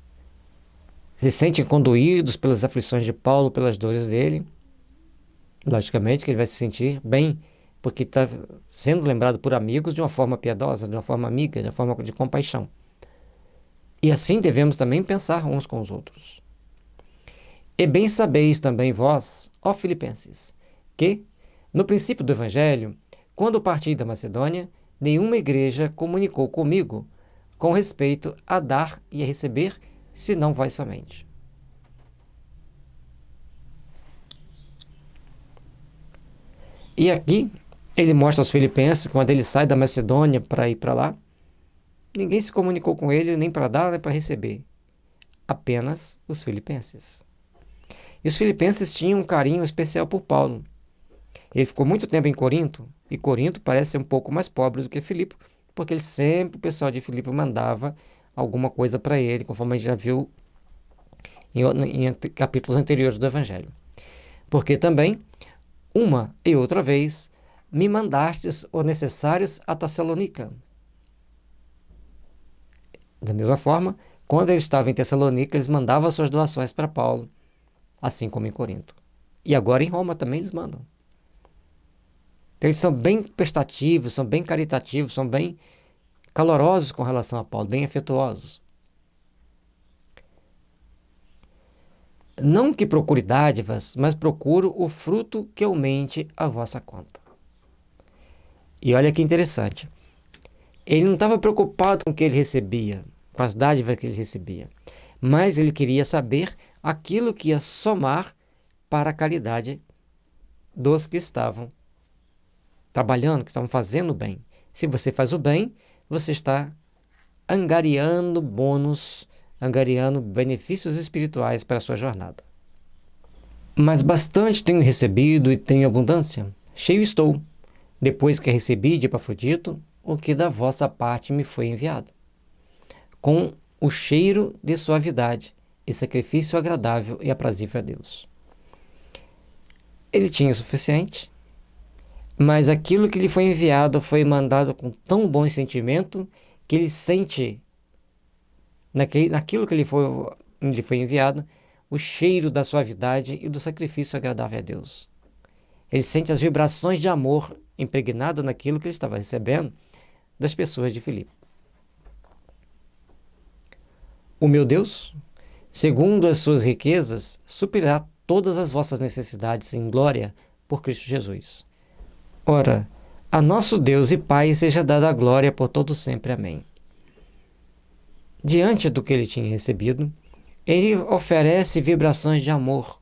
se sentem conduídos pelas aflições de Paulo, pelas dores dele, logicamente que ele vai se sentir bem, porque está sendo lembrado por amigos de uma forma piedosa, de uma forma amiga, de uma forma de compaixão. E assim devemos também pensar uns com os outros. E bem sabeis também vós, ó Filipenses, que, no princípio do Evangelho, quando parti da Macedônia, nenhuma igreja comunicou comigo com respeito a dar e a receber, senão vós somente. E aqui, ele mostra aos Filipenses, quando ele sai da Macedônia para ir para lá, ninguém se comunicou com ele nem para dar nem para receber. Apenas os filipenses. E os filipenses tinham um carinho especial por Paulo. Ele ficou muito tempo em Corinto, e Corinto parece ser um pouco mais pobre do que Filipe, porque o pessoal de Filipe mandava alguma coisa para ele, conforme a gente já viu em capítulos anteriores do Evangelho. Porque também, uma e outra vez, me mandastes os necessários a Tessalônica. Da mesma forma, quando eles estavam em Tessalônica, eles mandavam suas doações para Paulo, assim como em Corinto. E agora em Roma também eles mandam. Então eles são bem prestativos, são bem caritativos, são bem calorosos com relação a Paulo, bem afetuosos. Não que procure dádivas, mas procuro o fruto que aumente a vossa conta. E olha que interessante. Ele não estava preocupado com o que ele recebia, com as dádivas que ele recebia, mas ele queria saber aquilo que ia somar para a caridade dos que estavam trabalhando, que estavam fazendo o bem. Se você faz o bem, você está angariando bônus, angariando benefícios espirituais para a sua jornada. Mas bastante tenho recebido e tenho abundância. Cheio estou, depois que recebi de Epafrodito o que da vossa parte me foi enviado, com o cheiro de suavidade e sacrifício agradável e aprazível a Deus. Ele tinha o suficiente, mas aquilo que lhe foi enviado foi mandado com tão bom sentimento que ele sente, naquilo que lhe foi enviado, o cheiro da suavidade e do sacrifício agradável a Deus. Ele sente as vibrações de amor impregnado naquilo que ele estava recebendo das pessoas de Filipe. O meu Deus, segundo as suas riquezas, suprirá todas as vossas necessidades em glória por Cristo Jesus. Ora, A nosso Deus e Pai seja dada a glória por todo sempre. Amém. Diante do que ele tinha recebido, ele oferece vibrações de amor,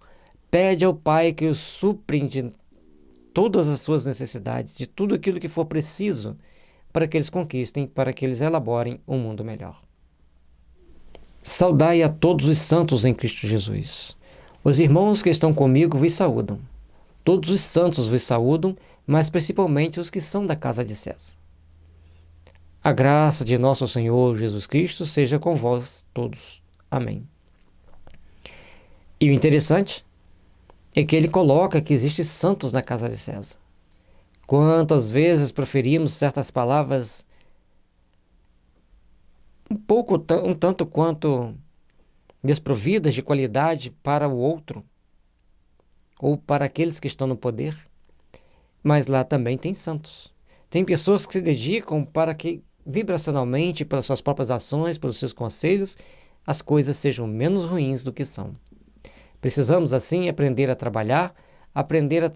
pede ao Pai que o supre de todas as suas necessidades, de tudo aquilo que for preciso para que eles conquistem, para que eles elaborem um mundo melhor. Saudai a todos os santos em Cristo Jesus. Os irmãos que estão comigo vos saúdam. Todos os santos vos saúdam, mas principalmente os que são da casa de César. A graça de nosso Senhor Jesus Cristo seja com vós todos. Amém. E o interessante é que ele coloca que existem santos na casa de César. Quantas vezes proferimos certas palavras um tanto quanto desprovidas de qualidade para o outro, ou para aqueles que estão no poder, mas lá também tem santos. Tem pessoas que se dedicam para que vibracionalmente, pelas suas próprias ações, pelos seus conselhos, as coisas sejam menos ruins do que são. Precisamos, assim, aprender a trabalhar, aprender a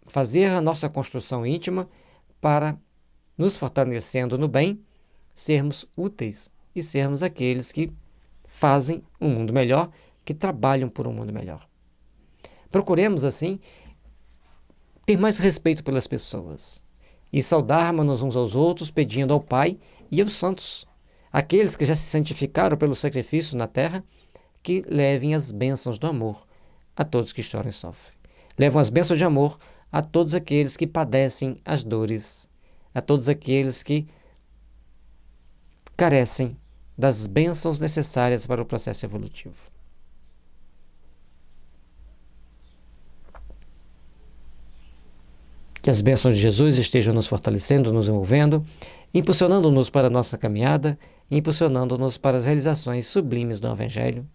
fazer a nossa construção íntima para, nos fortalecendo no bem, sermos úteis e sermos aqueles que fazem um mundo melhor, que trabalham por um mundo melhor. Procuremos, assim, ter mais respeito pelas pessoas e saudarmos-nos uns aos outros, pedindo ao Pai e aos santos, aqueles que já se santificaram pelo sacrifício na terra, que levem as bênçãos do amor a todos que choram e sofrem. Levam as bênçãos de amor a todos aqueles que padecem as dores, a todos aqueles que carecem das bênçãos necessárias para o processo evolutivo. Que as bênçãos de Jesus estejam nos fortalecendo, nos envolvendo, impulsionando-nos para a nossa caminhada, impulsionando-nos para as realizações sublimes do Evangelho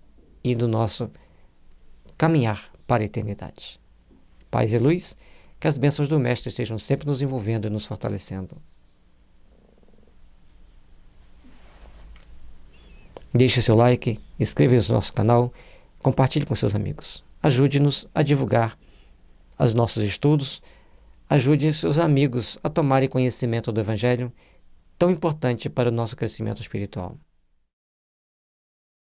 e do nosso caminhar para a eternidade. Paz e luz, que as bênçãos do Mestre estejam sempre nos envolvendo e nos fortalecendo. Deixe seu like, inscreva-se no nosso canal, compartilhe com seus amigos. Ajude-nos a divulgar os nossos estudos, ajude seus amigos a tomarem conhecimento do Evangelho, tão importante para o nosso crescimento espiritual.